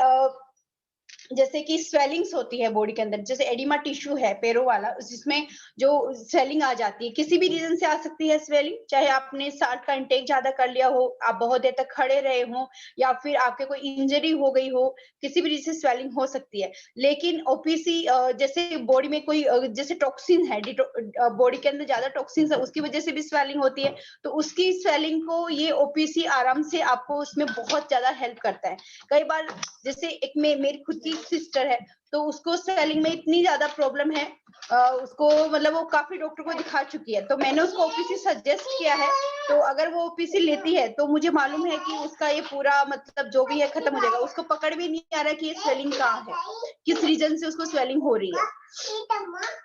S4: जैसे कि स्वेलिंग्स होती है बॉडी के अंदर, जैसे एडिमा टिश्यू है पैरों वाला, जिसमें जो स्वेलिंग आ जाती है, किसी भी रीजन से आ सकती है स्वेलिंग, चाहे आपने साल्ट का इंटेक ज्यादा कर लिया हो, आप बहुत देर तक खड़े रहे हो, या फिर आपके कोई इंजरी हो गई हो, किसी भी रीजन से स्वेलिंग हो सकती है। लेकिन ओपीसी जैसे बॉडी में कोई जैसे टॉक्सिन है, बॉडी के अंदर ज्यादा टॉक्सिन है, उसकी वजह से भी स्वेलिंग होती है, तो उसकी स्वेलिंग को ये ओपीसी आराम से आपको उसमें बहुत ज्यादा हेल्प करता है। कई बार जैसे एक मेरी खुद की सिस्टर है, तो उसको स्वेलिंग में इतनी ज्यादा प्रॉब्लम है, उसको मतलब वो काफी डॉक्टर को दिखा चुकी है, तो मैंने उसको ओपीसी सजेस्ट किया है। तो अगर वो ओपीसी लेती है तो मुझे मालूम है कि उसका ये पूरा मतलब जो भी है खत्म हो जाएगा। उसको पकड़ भी नहीं आ रहा कि ये स्वेलिंग कहाँ है, किस रीजन से उसको स्वेलिंग हो रही है।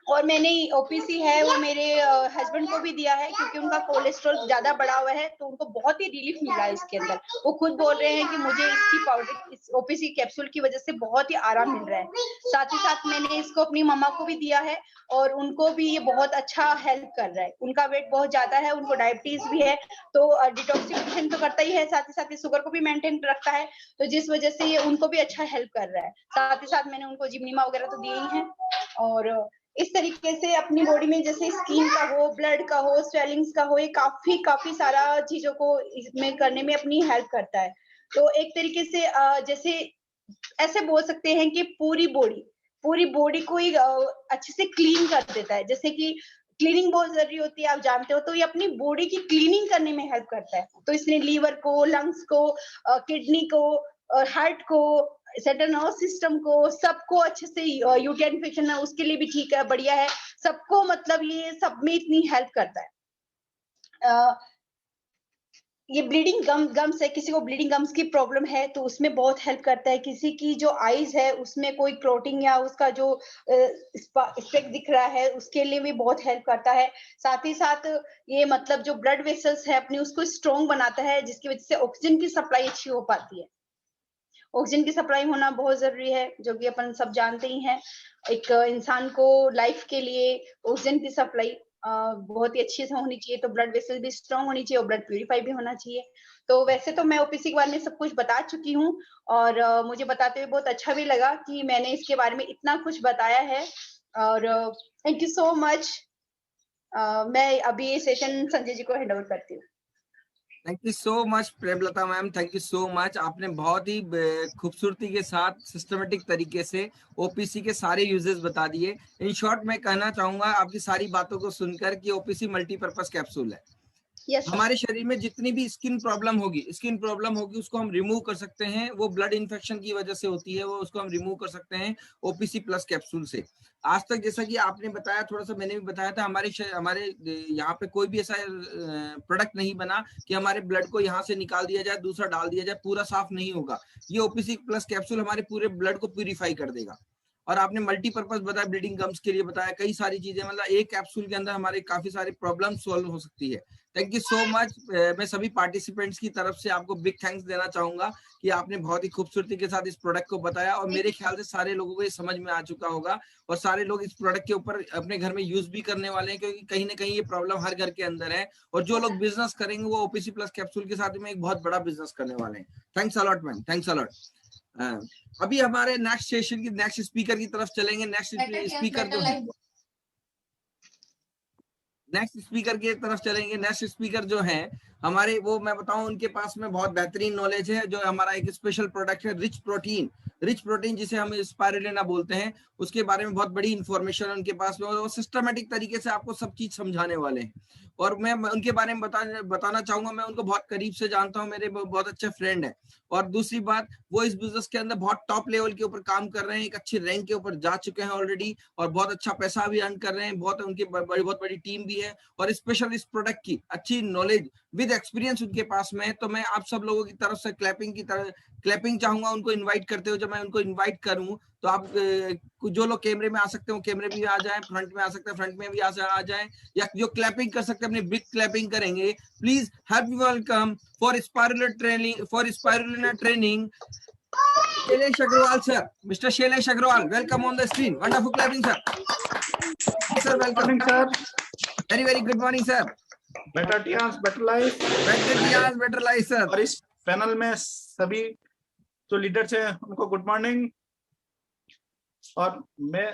S4: और मैंने ओपीसी है वो मेरे हस्बैंड को भी दिया है, क्योंकि उनका कोलेस्ट्रॉल ज्यादा बढ़ा हुआ है, तो उनको बहुत ही रिलीफ मिला है इसके अंदर। वो खुद बोल रहे हैं कि मुझे इसकी पाउडर, इस ओपीसी कैप्सूल की वजह से बहुत ही आराम मिल रहा है। साथ ही साथ मैंने इसको अपनी मम्मा को भी दिया है, और उनको भी ये बहुत अच्छा हेल्प कर रहा है। उनका वेट बहुत ज्यादा है, उनको डायबिटीज भी है, तो डिटॉक्सिफिकेशन तो करता ही है, साथ ही साथ शुगर को भी मेंटेन रखता है, तो जिस वजह से ये उनको भी अच्छा हेल्प कर रहा है। साथ ही साथ मैंने उनको जिमनीमा वगैरह तो दिए ही हैं, और इस तरीके से अपनी बॉडी में जैसे स्किन का हो, ब्लड का हो, स्वेलिंग्स का हो, ये काफी सारा चीजों को इसमें करने में अपनी हेल्प करता है। तो एक तरीके से जैसे ऐसे बोल सकते हैं कि पूरी बॉडी को ही अच्छे से क्लीन कर देता है। जैसे कि क्लीनिंग बहुत जरूरी होती है, आप जानते हो, तो ये अपनी बॉडी की क्लीनिंग करने में हेल्प करता है। तो इसने लीवर को, लंग्स को, किडनी को, और हार्ट को, सेंट्रल नर्वस सिस्टम को, सबको अच्छे से, यूटीआई इन्फेक्शन है उसके लिए भी ठीक है, बढ़िया है, सबको मतलब ये सब में इतनी हेल्प करता है। ये ब्लीडिंग गम्स है, किसी को ब्लीडिंग गम्स की प्रॉब्लम है तो उसमें बहुत हेल्प करता है। किसी की जो आईज है उसमें कोई क्लोटिंग या उसका जो स्पेक दिख रहा है उसके लिए भी बहुत हेल्प करता है। साथ ही साथ ये मतलब जो ब्लड वेसल्स है अपनी उसको स्ट्रॉन्ग बनाता है, जिसकी वजह से ऑक्सीजन की सप्लाई अच्छी हो पाती है। ऑक्सीजन की सप्लाई होना बहुत जरूरी है, जो कि अपन सब जानते ही हैं। एक इंसान को लाइफ के लिए ऑक्सीजन की सप्लाई बहुत ही अच्छे से होनी चाहिए, तो ब्लड वेसल भी स्ट्रांग होनी चाहिए और ब्लड प्यूरिफाई भी होना चाहिए। तो वैसे तो मैं ओपीसी के बारे में सब कुछ बता चुकी हूँ, और मुझे बताते हुए बहुत अच्छा भी लगा कि मैंने इसके बारे में इतना कुछ बताया है। और थैंक यू सो मच। मैं अभी ये सेशन संजय जी को हैंड ओवर करती हूँ।
S3: Thank you so much Premlata ma'am, thank you so much. आपने बहुत ही खूबसूरती के साथ सिस्टमेटिक तरीके से ओपीसी के सारे यूजेस बता दिए। इन शॉर्ट मैं कहना चाहूंगा आपकी सारी बातों को सुनकर कि ओपीसी मल्टीपर्पज कैप्सूल है।
S4: Yes, sir.
S3: हमारे शरीर में जितनी भी स्किन प्रॉब्लम होगी उसको हम रिमूव कर सकते हैं। वो ब्लड इन्फेक्शन की वजह से होती है, वो उसको हम रिमूव कर सकते हैं ओपीसी प्लस कैप्सूल से। आज तक जैसा कि आपने बताया, थोड़ा सा मैंने भी बताया था, हमारे यहाँ पे कोई भी ऐसा प्रोडक्ट नहीं बना कि हमारे ब्लड को यहाँ से निकाल दिया जाए, दूसरा डाल दिया जाए, पूरा साफ नहीं होगा। ये ओपीसी प्लस कैप्सूल हमारे पूरे ब्लड को प्यूरिफाई कर देगा। और आपने मल्टीपर्पज बताया, ब्लीडिंग गम्स के लिए बताया, कई सारी चीजें, मतलब एक कैप्सूल के अंदर हमारे काफी सारी प्रॉब्लम सॉल्व हो सकती है। Thank you so much. मैं सभी पार्टिसिपेंट्स की तरफ से आपको बिग थैंक्स देना चाहूंगा कि आपने बहुत ही खूबसूरती के साथ इस प्रोडक्ट को बताया, और मेरे ख्याल से सारे लोगों को ये समझ में आ चुका होगा और सारे लोग इस प्रोडक्ट के ऊपर अपने घर में यूज भी करने वाले हैं, क्योंकि कहीं ना कहीं ये प्रॉब्लम हर घर के अंदर है। और जो लोग बिजनेस करेंगे वो ओपीसी प्लस कैप्सूल के साथ में एक बहुत बड़ा बिजनेस करने वाले हैं। Thanks a lot ma'am, thanks a lot. अभी हमारे नेक्स्ट सेशन की नेक्स्ट स्पीकर की तरफ चलेंगे। नेक्स्ट स्पीकर की तरफ चलेंगे। नेक्स्ट स्पीकर जो है हमारे, वो मैं बताऊं, उनके पास में बहुत बेहतरीन नॉलेज है। जो हमारा एक स्पेशल प्रोडक्ट है रिच प्रोटीन जिसे हम स्पाइरुलिना बोलते हैं, उसके बारे में बहुत बड़ी इंफॉर्मेशन उनके पास में, और वो सिस्टमेटिक तरीके से आपको सब चीज समझाने वाले हैं। और मैं उनके बारे में बताना चाहूंगा, मैं उनको बहुत करीब से जानता हूँ, मेरे बहुत अच्छे फ्रेंड है। और दूसरी बात, वो इस बिजनेस के अंदर बहुत टॉप लेवल के ऊपर काम कर रहे हैं, एक अच्छी रैंक के ऊपर जा चुके हैं ऑलरेडी, और बहुत अच्छा पैसा भी अर्न कर रहे हैं। बहुत उनकी बहुत बड़ी टीम भी है, और स्पेशल इस प्रोडक्ट की अच्छी नॉलेज विद एक्सपीरियंस उनके पास में है। तो मैं आप सब लोगों की तरफ से क्लैपिंग चाहूंगा उनको इनवाइट करते हुए। जब मैं उनको इनवाइट करूं तो आप जो लोग कैमरे में आ सकते हो कैमरे भी आ जाएं, फ्रंट में आ सकते हैं फ्रंट में भी आ जाएं, या जो क्लैपिंग कर सकते हैं अपनी बिग क्लैपिंग करेंगे। Please happy welcome for spirulina training Shailesh Agarwal sir, mister Shailesh Agarwal, welcome on the screen. Wonderful clapping sir, welcome sir. Very good morning sir.
S5: Better Tiens better life
S3: sir.
S5: और इस पैनल में सभी जो लीडर्स हैं उनको गुड मॉर्निंग। और मैं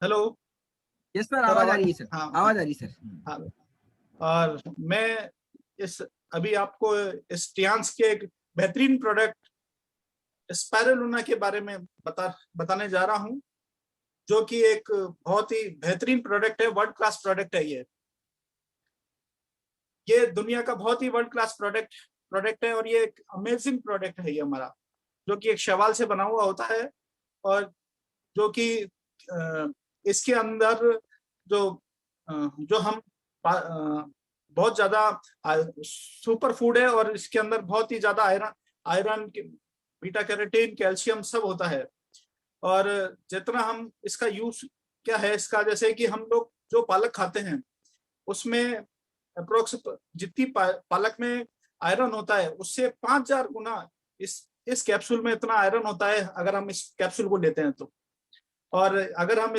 S5: हेलो,
S3: यस सर, आवाज आ रही है सर।
S5: हाँ,
S3: आवाज आ रही है सर।
S5: हाँ, और मैं अभी आपको इस टियास के एक बेहतरीन प्रोडक्ट स्पाइरुलिना के बारे में बताने जा रहा हूं, जो कि एक बहुत ही बेहतरीन प्रोडक्ट है, वर्ल्ड क्लास प्रोडक्ट है। ये दुनिया का बहुत ही वर्ल्ड क्लास प्रोडक्ट है, और ये एक अमेजिंग प्रोडक्ट है ये हमारा, जो कि एक शैवाल से बना हुआ होता है, और जो कि इसके अंदर जो हम बहुत ज्यादा सुपर फूड है, और इसके अंदर बहुत ही ज्यादा आयरन बीटा कैरोटीन कैल्शियम सब होता है। और जितना हम इसका यूज क्या है इसका, जैसे कि हम लोग जो पालक खाते हैं उसमें अप्रोक्स जितनी पालक में आयरन होता है उससे 5000 गुना इस कैप्सूल में इतना आयरन होता है, अगर हम इस कैप्सूल को लेते हैं तो। और अगर हम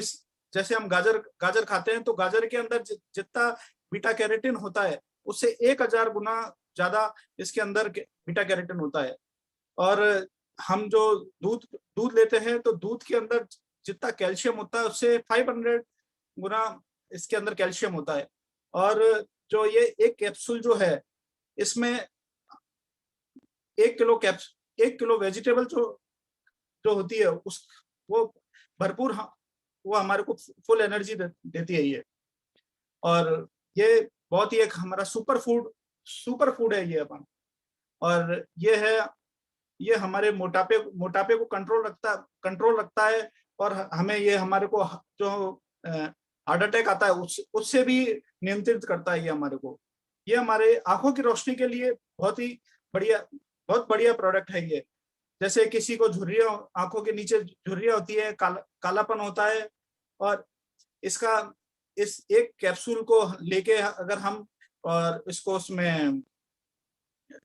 S5: जैसे हम गाजर खाते हैं तो गाजर के अंदर जितना बीटा कैरोटीन होता है उससे 1000 गुना ज्यादा इसके अंदर बीटा कैरोटीन होता है। और हम जो दूध लेते हैं तो दूध के अंदर जितना कैल्शियम होता है उससे 500 गुना इसके अंदर कैल्शियम होता है। और जो ये एक कैप्सूल जो है, इसमें 1 किलो वेजिटेबल जो होती है वो भरपूर, वो हमारे को फुल एनर्जी देती है ये। और ये बहुत ही एक हमारा सुपर फूड है ये अपन। और ये हमारे मोटापे को कंट्रोल रखता है, और हमें ये हमारे को जो हार्ट अटैक आता है उससे भी नियंत्रित करता है ये हमारे को। ये हमारे आंखों की रोशनी के लिए बहुत बढ़िया प्रोडक्ट है ये। जैसे किसी को आंखों के नीचे झुर्रियां होती है, कालापन होता है, और इस एक कैप्सूल को लेके अगर हम और इसको उसमें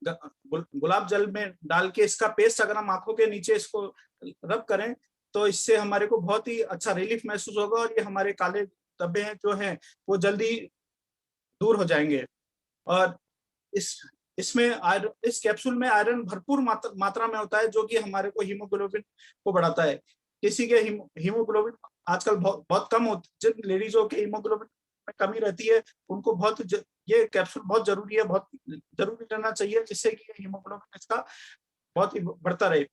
S5: गुलाब जल में डाल के इसका पेस्ट अगर हम आंखों के नीचे इसको रब करें तो इससे हमारे को बहुत ही अच्छा रिलीफ महसूस होगा, और ये हमारे काले धब्बे हैं जो हैं वो जल्दी दूर हो जाएंगे। और इसमें इस कैप्सूल में आयरन भरपूर मात्रा में होता है, जो कि हमारे को हीमोग्लोबिन को बढ़ाता है। किसी के हीमोग्लोबिन आजकल बहुत कम होती, जिन लेडीजों के हीमोग्लोबिन में कमी रहती है उनको ये कैप्सूल बहुत जरूरी है, बहुत जरूरी लेना चाहिए, जिससे कि हीमोग्लोबिन इसका बहुत ही बढ़ता रहे।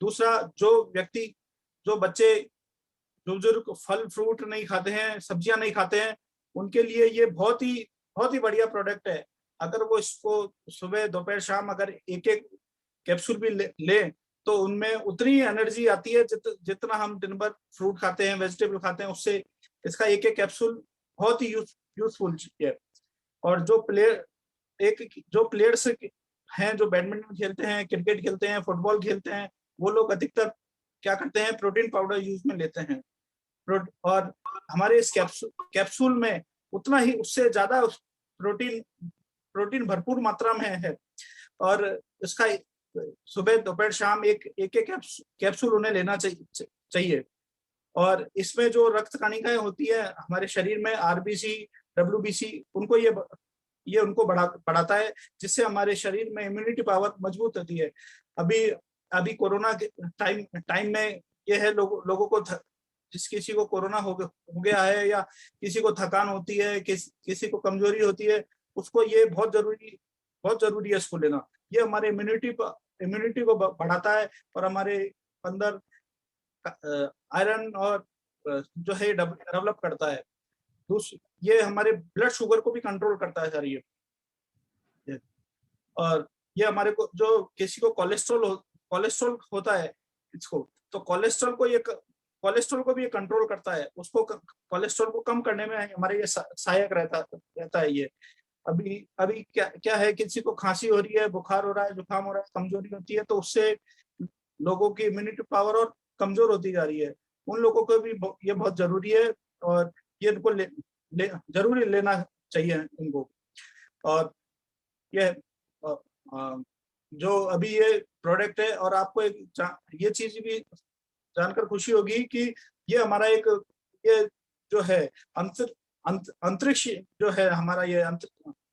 S5: दूसरा, जो बच्चे बुजुर्ग फल फ्रूट नहीं खाते हैं, सब्जियां नहीं खाते हैं, उनके लिए ये बहुत ही बढ़िया प्रोडक्ट है। अगर वो इसको सुबह दोपहर शाम अगर एक एक कैप्सूल भी ले तो उनमें उतनी ही एनर्जी आती है जितना हम दिन भर फ्रूट खाते हैं, वेजिटेबल खाते हैं, उससे इसका एक एक कैप्सूल बहुत ही यूजफुल है। और जो प्लेयर्स हैं जो बैडमिंटन खेलते हैं, क्रिकेट खेलते हैं, फुटबॉल खेलते हैं, वो लोग अधिकतर क्या करते हैं, प्रोटीन पाउडर यूज में लेते हैं। और हमारे इस कैप्सूल में उतना ही उससे ज्यादा प्रोटीन भरपूर मात्रा में है। और इसका सुबह दोपहर शाम एक कैप्सूल उन्हें लेना चाहिए। और इसमें जो रक्त कणिकाएं होती है हमारे शरीर में, आरबीसी, डब्ल्यूबीसी, ये उनको बढ़ाता है, जिससे हमारे शरीर में इम्यूनिटी पावर मजबूत होती है। अभी कोरोना के टाइम में ये है, लोगों को किसी को कोरोना हो गया है या किसी को थकान होती है, किसी को कमजोरी होती है, उसको ये बहुत जरूरी है इसको लेना। ये हमारे इम्यूनिटी को बढ़ाता है और हमारे अंदर आयरन और जो है डेवलप करता है। ये हमारे ब्लड शुगर को भी कंट्रोल करता है सर ये। और ये हमारे को, जो किसी को कोलेस्ट्रॉल होता है इसको, तो कोलेस्ट्रॉल को भी ये कंट्रोल करता है। उसको कोलेस्ट्रॉल को कम करने में हमारे ये सहायक रहता है ये। अभी क्या है, किसी को खांसी हो रही है, बुखार हो रहा है, जुकाम हो रहा है, कमजोरी होती है, तो उससे लोगों की इम्यूनिटी पावर और कमजोर होती जा रही है। उन लोगों को भी ये बहुत जरूरी है और ये इनको जरूरी लेना चाहिए इनको। और ये जो अभी ये प्रोडक्ट है, और आपको ये चीज भी जानकर खुशी होगी कि ये हमारा ये जो है अंतरिक्ष जो है हमारा, ये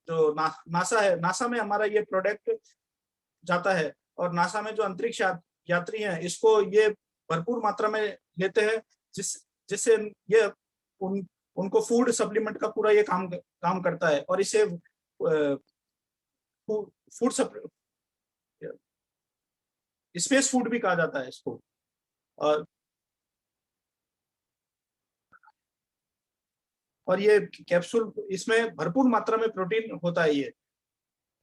S5: जो नासा है, नासा में हमारा ये प्रोडक्ट जाता है। और नासा में जो अंतरिक्ष यात्री हैं, इसको ये भरपूर मात्रा में लेते हैं, जिससे ये उनको फूड सप्लीमेंट का पूरा ये काम करता है। और इसे फूड स्पेस फूड भी कहा जाता है इसको। और ये कैप्सूल, इसमें भरपूर मात्रा में प्रोटीन होता है ये,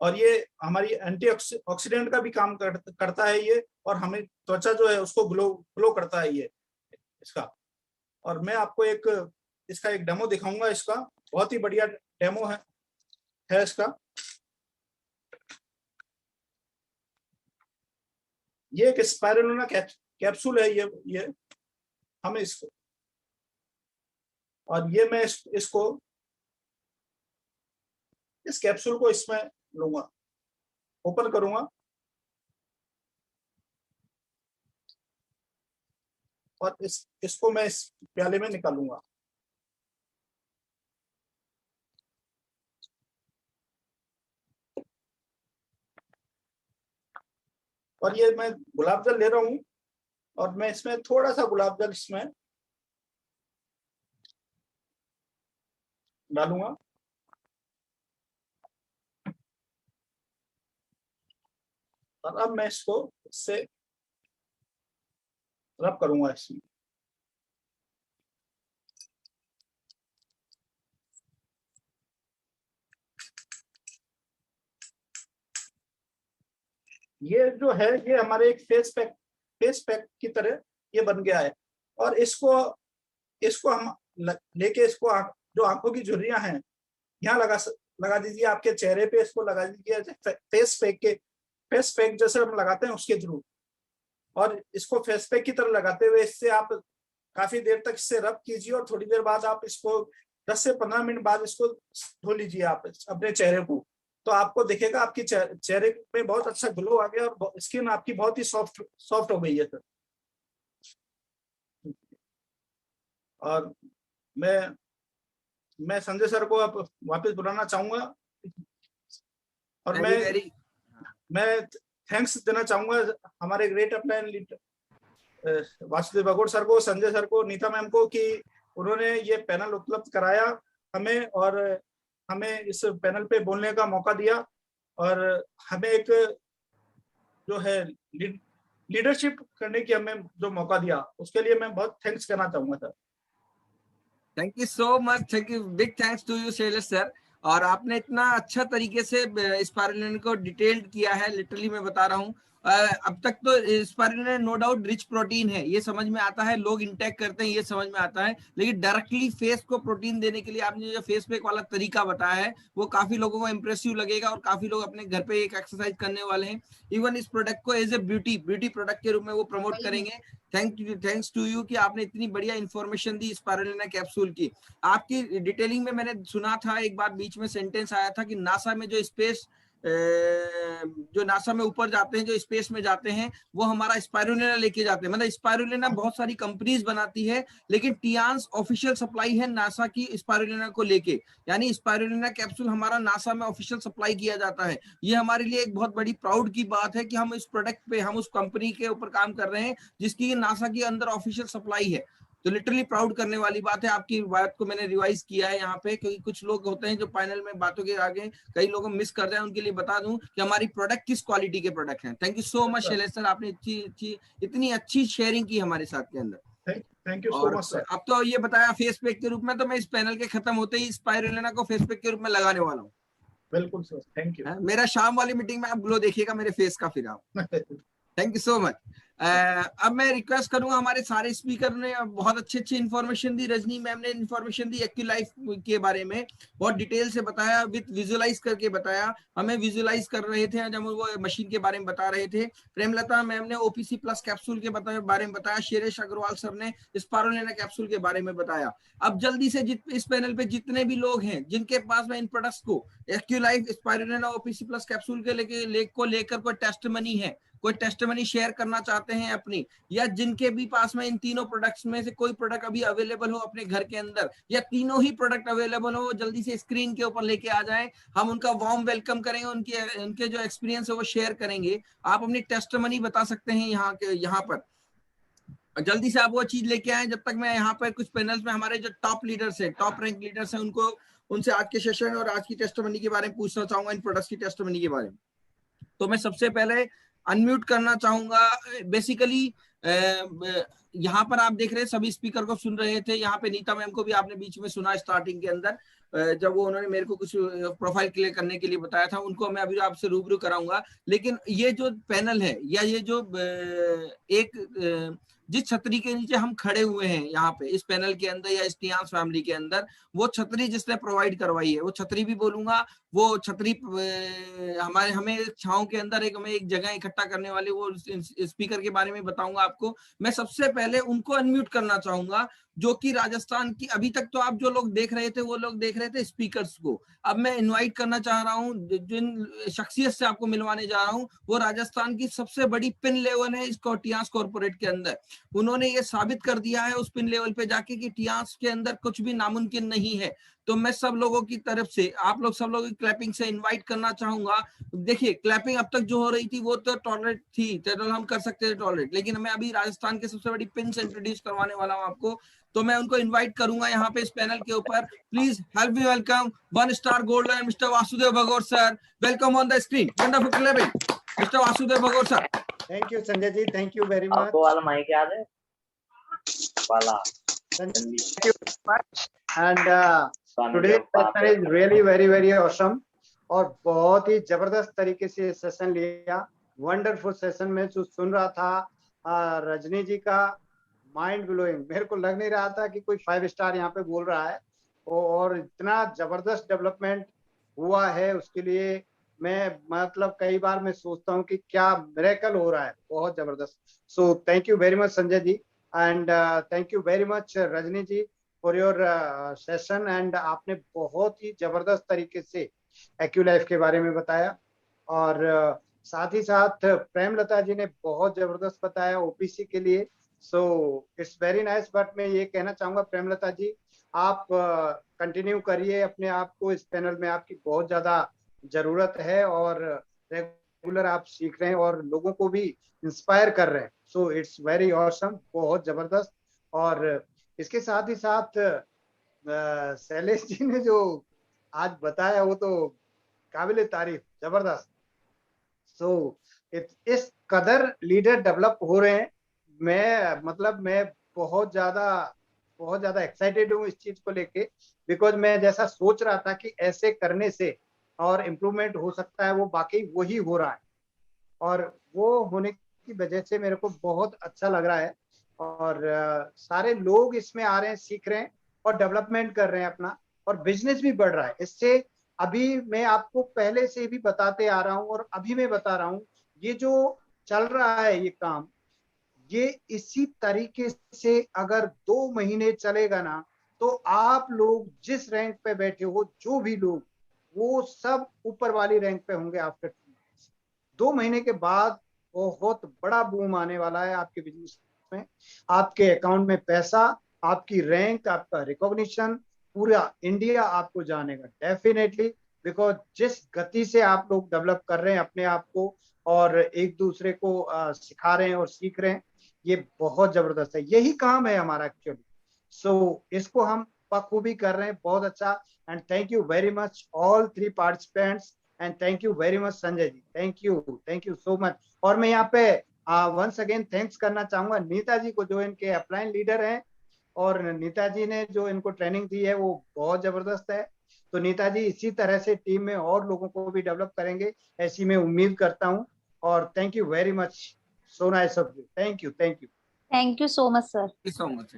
S5: और ये हमारी एंटीऑक्सीडेंट का भी काम करता है ये, और हमें त्वचा जो है उसको ग्लो करता है ये इसका। और मैं आपको इसका एक डेमो दिखाऊंगा। इसका बहुत ही बढ़िया डेमो है इसका। ये एक स्पाइरुलिना कैप्सूल है ये हमें इसको, और ये मैं इस कैप्सूल को इसमें लूंगा, ओपन करूंगा, और इसको मैं इस प्याले में निकालूंगा। और ये मैं गुलाब जल ले रहा हूं, और मैं इसमें थोड़ा सा गुलाब जल इसमें डालूंगा। और अब मैं इसको इससे रब करूंगा इसमें। ये जो है ये हमारे एक फेस पैक की तरह ये बन गया है। और इसको हम लेके इसको जो आंखों की झुर्रियां हैं यहाँ लगा दीजिए, आपके चेहरे पे इसको लगा दीजिए, फेस पैक जैसे हम लगाते हैं उसके थ्रू। और इसको फेस पैक की तरह लगाते हुए इससे आप काफी देर तक इससे रब कीजिए, और थोड़ी देर बाद आप इसको 10 से 15 मिनट बाद इसको धो लीजिए आप अपने चेहरे को। तो आपको दिखेगा आपके चेहरे में बहुत अच्छा ग्लो आ गया, और स्किन आपकी बहुत ही सॉफ्ट हो गई है सर। और मैं मैं संजय सर को अब वापस बुलाना चाहूंगा और मैं थैंक्स देना चाहूंगा हमारे ग्रेट अपलाइन वासुदेव बगोड़ सर को, संजय सर को, नीता मैम को कि उन्होंने ये पैनल उपलब्ध कराया हमें और हमें इस पैनल पे बोलने का मौका दिया और हमें एक जो है लीडरशिप करने की हमें जो मौका दिया उसके लिए मैं बहुत थैंक्स करना चाहूंगा sir.
S3: Thank you so much, thank you, big thanks to you Shailesh sir. और आपने इतना अच्छा तरीके से स्पाइरुलिना को डिटेल्ड किया है, लिटरली मैं बता रहा हूँ। अब तक तो spirulina no doubt rich protein है, ये समझ में आता है, लोग इंटेक करते हैं ये समझ में आता है, लेकिन डायरेक्टली फेस को प्रोटीन देने के लिए आपने जो फेस पैक वाला तरीका बताया है वो काफी लोगों को इंप्रेसिव लगेगा और काफी लोग अपने घर पे एक एक्सरसाइज करने वाले हैं। इवन इस प्रोडक्ट को एज ए ब्यूटी प्रोडक्ट के रूप में वो प्रमोट करेंगे। थैंक्स टू यू कि आपने इतनी बढ़िया इंफॉर्मेशन दी स्पाइरुलिना कैप्सूल की। आपकी डिटेलिंग में मैंने सुना था, एक बार बीच में सेंटेंस आया था कि नासा में जो स्पेस जो नासा में ऊपर जाते हैं, जो स्पेस में जाते हैं, वो हमारा स्पाइरुलिना लेके जाते हैं। मतलब स्पाइरुलिना बहुत सारी कंपनीज बनाती है, लेकिन टियांस ऑफिशियल सप्लाई है नासा की स्पाइरुलिना को लेके, यानी स्पाइरुलिना कैप्सूल हमारा नासा में ऑफिशियल सप्लाई किया जाता है। ये हमारे लिए एक बहुत बड़ी प्राउड की बात है कि हम इस प्रोडक्ट पे, हम उस कंपनी के ऊपर काम कर रहे हैं जिसकी नासा के अंदर ऑफिशियल सप्लाई है। तो लिटरली प्राउड करने वाली बात है। आपकी बात को मैंने रिवाइज किया है यहाँ पे, क्योंकि कुछ लोग होते हैं जो पैनल में बातों के आगे कई लोग मिस कर जाए, उनके लिए बता दूं कि हमारी प्रोडक्ट किस क्वालिटी के प्रोडक्ट हैं। Thank you so much Shailesh sir, आपने इतनी अच्छी शेयरिंग की हमारे साथ के अंदर।
S5: Thank you so much sir.
S3: अब तो ये बताया फेस पैक के रूप में, तो मैं इस पैनल के खत्म होते ही स्पाइरुलिना को फेस पैक के रूप में लगाने वाला हूँ।
S5: बिल्कुल सर, थैंक यू।
S3: मेरा शाम वाली मीटिंग में आप ग्लो देखिएगा मेरे फेस का फिर आप। Thank you so much. अब मैं रिक्वेस्ट करूंगा, हमारे सारे स्पीकर ने बहुत अच्छी इन्फॉर्मेशन दी। रजनी मैम ने इन्फॉर्मेशन दी एक्टिलाइफ के बारे में, बहुत डिटेल से बताया, विद विजुअलाइज करके बताया। हमें विजुअलाइज कर रहे थे जब वो मशीन के बारे में बता रहे थे। प्रेमलता मैम ने ओपीसी प्लस कैप्सूल के बारे में बताया। शेरेश अग्रवाल सर ने स्पाइरुलिना कैप्सूल के बारे में बताया। अब जल्दी से इस पैनल पे जितने भी लोग हैं जिनके पास में इन प्रोडक्ट्स को एक्टिलाइफ, स्पाइरुलिना, ओपीसी प्लस कैप्सूल के लेकर कोई टेस्टमनी है, कोई टेस्टमनी शेयर करना चाहते हैं अपनी, या जिनके भी पास में इन तीनों प्रोडक्ट्स में से कोई प्रोडक्ट अभी अवेलेबल हो अपने घर के अंदर, या तीनों ही प्रोडक्ट अवेलेबल हो, जल्दी से स्क्रीन के ऊपर लेके आ जाएं। हम उनका वार्म वेलकम करेंगे, उनके जो एक्सपीरियंस है वो शेयर करेंगे। आप अपनी टेस्टमनी बता सकते हैं यहाँ पर। जल्दी से आप वो चीज लेके आए। जब तक मैं यहाँ पर कुछ पैनल्स में हमारे जो टॉप लीडर्स हैं, टॉप रैंक लीडर्स हैं, उनसे आज के सेशन और आज की टेस्टमनी के बारे में पूछना चाहूंगा, इन प्रोडक्ट्स की टेस्टमनी के बारे में। तो मैं सबसे पहले अनम्यूट करना चाहूंगा। बेसिकली यहाँ पर आप देख रहे हैं सभी स्पीकर को सुन रहे थे। यहाँ पे नीता मैम को भी आपने बीच में सुना स्टार्टिंग के अंदर, जब वो उन्होंने मेरे को कुछ प्रोफाइल क्लियर करने के लिए बताया था, उनको मैं अभी आपसे रूबरू कराऊंगा। लेकिन ये जो पैनल है, या ये जो एक जिस छतरी के नीचे हम खड़े हुए हैं यहाँ पे इस पैनल के अंदर या इस टियांस फैमिली के अंदर, वो छतरी जिसने प्रोवाइड करवाई है, वो छतरी भी बोलूंगा, वो छतरी हमें छांव के अंदर हमें एक जगह इकट्ठा करने वाले वो स्पीकर के बारे में बताऊंगा आपको। मैं सबसे पहले उनको अनम्यूट करना चाहूंगा जो कि राजस्थान की, अभी तक तो आप जो लोग देख रहे थे वो लोग देख रहे थे स्पीकर्स को। अब मैं इनवाइट करना चाह रहा हूँ, जिन शख्सियत से आपको मिलवाने जा रहा हूँ वो राजस्थान की सबसे बड़ी पिन लेवल है इसको टियांस कॉर्पोरेट के अंदर। उन्होंने ये साबित कर दिया है उस पिन लेवल पे जाके कि टियांस के अंदर कुछ भी नामुमकिन नहीं है। तो मैं सब लोगों की तरफ से, आप लोग सब लोगों की क्लैपिंग से इनवाइट करना चाहूंगा। देखिए क्लैपिंग अब तक जो हो रही थी वो तो टॉलरेट थी, तो हम कर सकते थे टॉलरेट, लेकिन मैं अभी राजस्थान के सबसे बड़ी पिन से इंट्रोड्यूस करवाने वाला हूँ आपको। तो मैं उनको इनवाइट करूंगा यहाँ पे इस पैनल के ऊपर। Please help me welcome 1 star gold and mister Vasudev Bhagod sir. Welcome on the screen, wonderful clapping mister Vasudev Bhagod sir.
S6: Thank you Sanjay ji, thank you very much.
S7: आपको वाला माइक याद है वाला?
S6: Thank you very much. And today's session is really very awesome और बहुत ही जबरदस्त तरीके से सेशन लिया। वंडरफुल सेशन में जो सुन रहा था रजनी जी का, माइंड ब्लोइंग। मेरे को लग नहीं रहा था कि कोई 5 स्टार यहाँ पे बोल रहा है, और इतना जबरदस्त डेवलपमेंट हुआ है उसके लिए मैं मतलब कई बार मैं सोचता हूँ कि क्या मिरेकल हो रहा है, बहुत जबरदस्त। So thank you very much Sanjay ji, and thank you very much Rajni ji for your session. And आपने बहुत ही जबरदस्त तरीके से एक्यूलाइफ के बारे में बताया, और साथ ही साथ प्रेमलता जी ने बहुत जबरदस्त बताया ओपीसी के लिए। So it's very nice. But मैं ये कहना चाहूंगा प्रेमलता जी, आप कंटिन्यू करिए अपने आप को, इस पैनल में आपकी बहुत ज्यादा जरूरत है और रेगुलर आप सीख रहे हैं और लोगों को भी इंस्पायर कर रहे हैं। सो इट्स वेरी ऑसम, बहुत जबरदस्त। और इसके साथ ही साथ शैलेश जी ने जो आज बताया वो तो काबिले तारीफ, जबरदस्त। सो इस कदर लीडर डेवलप हो रहे हैं। मैं बहुत ज्यादा एक्साइटेड हूँ इस चीज को लेके, बिकॉज मैं जैसा सोच रहा था कि ऐसे करने से और इम्प्रूवमेंट हो सकता है, वो वाकई वही हो रहा है और वो होने की वजह से मेरे को बहुत अच्छा लग रहा है। और सारे लोग इसमें आ रहे हैं, सीख रहे हैं और डेवलपमेंट कर रहे हैं अपना, और बिजनेस भी बढ़ रहा है इससे। अभी मैं आपको पहले से भी बताते आ रहा हूँ और अभी मैं बता रहा हूँ, ये जो चल रहा है ये काम, ये इसी तरीके से अगर 2 महीने चलेगा ना, तो आप लोग जिस रैंक पे बैठे हो, जो भी लोग, वो सब ऊपर वाली रैंक पे होंगे आफ्टर 2 महीने के बाद। बहुत बड़ा बूम आने वाला है आपके बिजनेस में, आपके अकाउंट में पैसा, आपकी रैंक, आपका रिकॉग्निशन, पूरा इंडिया आपको जानेगा डेफिनेटली। बिकॉज जिस गति से आप लोग डेवलप कर रहे हैं अपने आप को और एक दूसरे को सिखा रहे हैं और सीख रहे हैं, ये बहुत जबरदस्त है। यही काम है हमारा एक्चुअली। सो इसको हम बखूबी कर रहे हैं, बहुत अच्छा। And thank you very much all 3 participants, and thank you very much Sanjay ji, thank you so much. और मैं यहाँ पे वंस अगेन थैंक्स करना चाहूंगा नीता जी को, जो इनके अपलाइन लीडर हैं, और नीता जी ने जो इनको ट्रेनिंग दी है वो बहुत जबरदस्त है। तो नीता जी इसी तरह से टीम में और लोगों को भी डेवलप करेंगे, ऐसी मैं उम्मीद करता हूँ। और thank you very much, so nice of you, thank you
S1: so much sir.
S3: So much.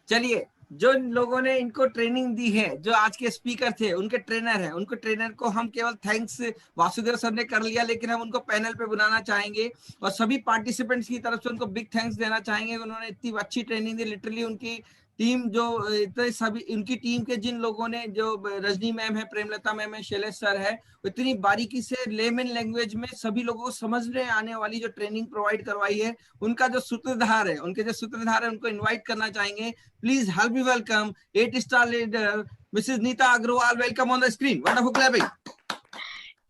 S3: चलिए, जो लोगों ने इनको ट्रेनिंग दी है, जो आज के स्पीकर थे, उनके ट्रेनर हैं, उनको ट्रेनर को हम केवल थैंक्स वासुदेव सर ने कर लिया, लेकिन हम उनको पैनल पे बुलाना चाहेंगे और सभी पार्टिसिपेंट्स की तरफ से उनको बिग थैंक्स देना चाहेंगे। उन्होंने इतनी अच्छी ट्रेनिंग दी, लिटरली उनकी टीम जो इतने सभी, उनकी टीम के जिन लोगों ने, जो रजनी मैम है, प्रेमलता मैम है, शैलेश सर है, इतनी बारीकी से लेमन लैंग्वेज में सभी लोगों को समझने आने वाली जो ट्रेनिंग प्रोवाइड करवाई है, उनका जो सूत्रधार है, उनको इन्वाइट करना चाहेंगे। Please help me welcome 8 star leader Mrs Nita Agarwal. Welcome on the screen. Wonderful clapping.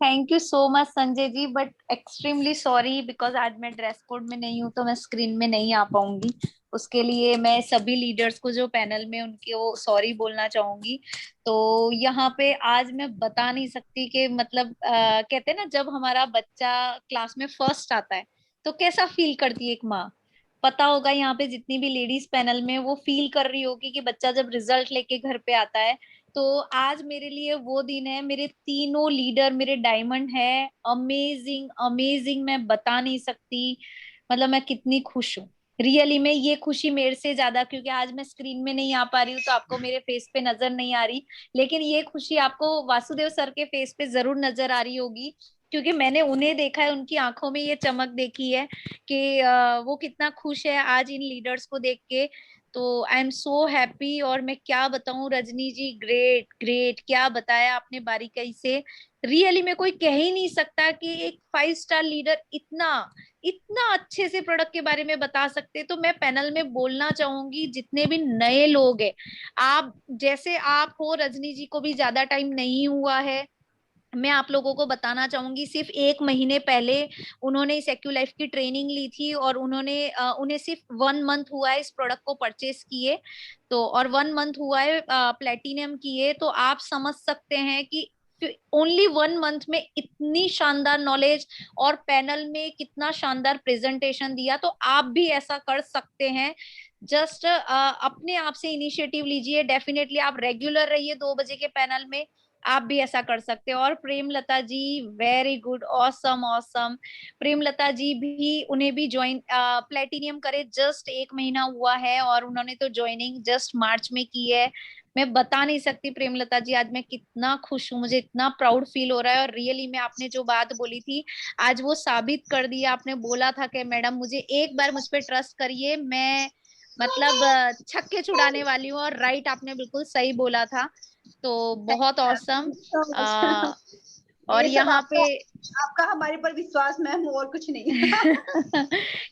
S1: Thank you so much Sanjay ji, but extremely sorry because आज मैं ड्रेस कोड में नहीं हूँ, तो मैं स्क्रीन में नहीं आ पाऊंगी। उसके लिए मैं सभी लीडर्स को जो पैनल में, उनके वो सॉरी बोलना चाहूंगी। तो यहाँ पे आज मैं बता नहीं सकती कि मतलब कहते हैं ना, जब हमारा बच्चा क्लास में फर्स्ट आता है तो कैसा फील करती है एक माँ। पता होगा यहाँ पे जितनी भी लेडीज पैनल में, वो फील कर रही होगी कि बच्चा जब रिजल्ट लेके घर पे आता है। तो आज मेरे लिए वो दिन है। मेरे तीनों लीडर मेरे डायमंड है, अमेजिंग अमेजिंग, मैं बता नहीं सकती मतलब मैं कितनी खुश हूँ। रियली में ये खुशी मेरे से ज्यादा, क्योंकि आज मैं स्क्रीन में नहीं आ पा रही हूँ तो आपको मेरे फेस पे नजर नहीं आ रही, लेकिन ये खुशी आपको वासुदेव सर के फेस पे जरूर नजर आ रही होगी, क्योंकि मैंने उन्हें देखा है, उनकी आंखों में ये चमक देखी है कि वो कितना खुश है आज इन लीडर्स को देख के। तो आई एम सो हैप्पी। और मैं क्या बताऊं रजनी जी, ग्रेट ग्रेट, क्या बताया आपने बारीकी से। रियली में कोई कह ही नहीं सकता कि एक 5 स्टार लीडर इतना इतना अच्छे से प्रोडक्ट के बारे में बता सकते। तो मैं पैनल में बोलना चाहूंगी, जितने भी नए लोग हैं, आप जैसे आप हो, रजनी जी को भी ज्यादा टाइम नहीं हुआ है, मैं आप लोगों को बताना चाहूंगी, सिर्फ 1 महीने पहले उन्होंने इस एक्यूलाइफ की ट्रेनिंग ली थी और उन्हें सिर्फ 1 मंथ हुआ है इस प्रोडक्ट को परचेस किए। तो और 1 मंथ हुआ है प्लेटिनम किए। तो आप समझ सकते हैं कि ओनली 1 मंथ में इतनी शानदार नॉलेज और पैनल में कितना शानदार प्रेजेंटेशन दिया। तो आप भी ऐसा कर सकते हैं। जस्ट अपने आप से इनिशिएटिव लीजिए। डेफिनेटली आप रेगुलर रहिए 2 बजे के पैनल में, आप भी ऐसा कर सकते हो। और Premlata ji, very good, awesome awesome. Premlata ji भी, उन्हें भी ज्वाइन प्लेटिनियम करे जस्ट 1 महीना हुआ है और उन्होंने तो ज्वाइनिंग जस्ट मार्च में की है। मैं बता नहीं सकती प्रेमलता जी, आज मैं कितना खुश हूँ, मुझे इतना प्राउड फील हो रहा है। और रियली में आपने जो बात बोली थी आज वो साबित कर दिया। आपने बोला था कि मैडम मुझे एक बार मुझ पर ट्रस्ट करिए, मैं मतलब छक्के छुड़ाने वाली हूँ। और राइट, आपने बिल्कुल सही बोला था। तो बहुत औसम।
S8: और
S4: ये सब
S8: यहाँ पे
S4: आपका हमारे पर विश्वास मैम, और कुछ नहीं।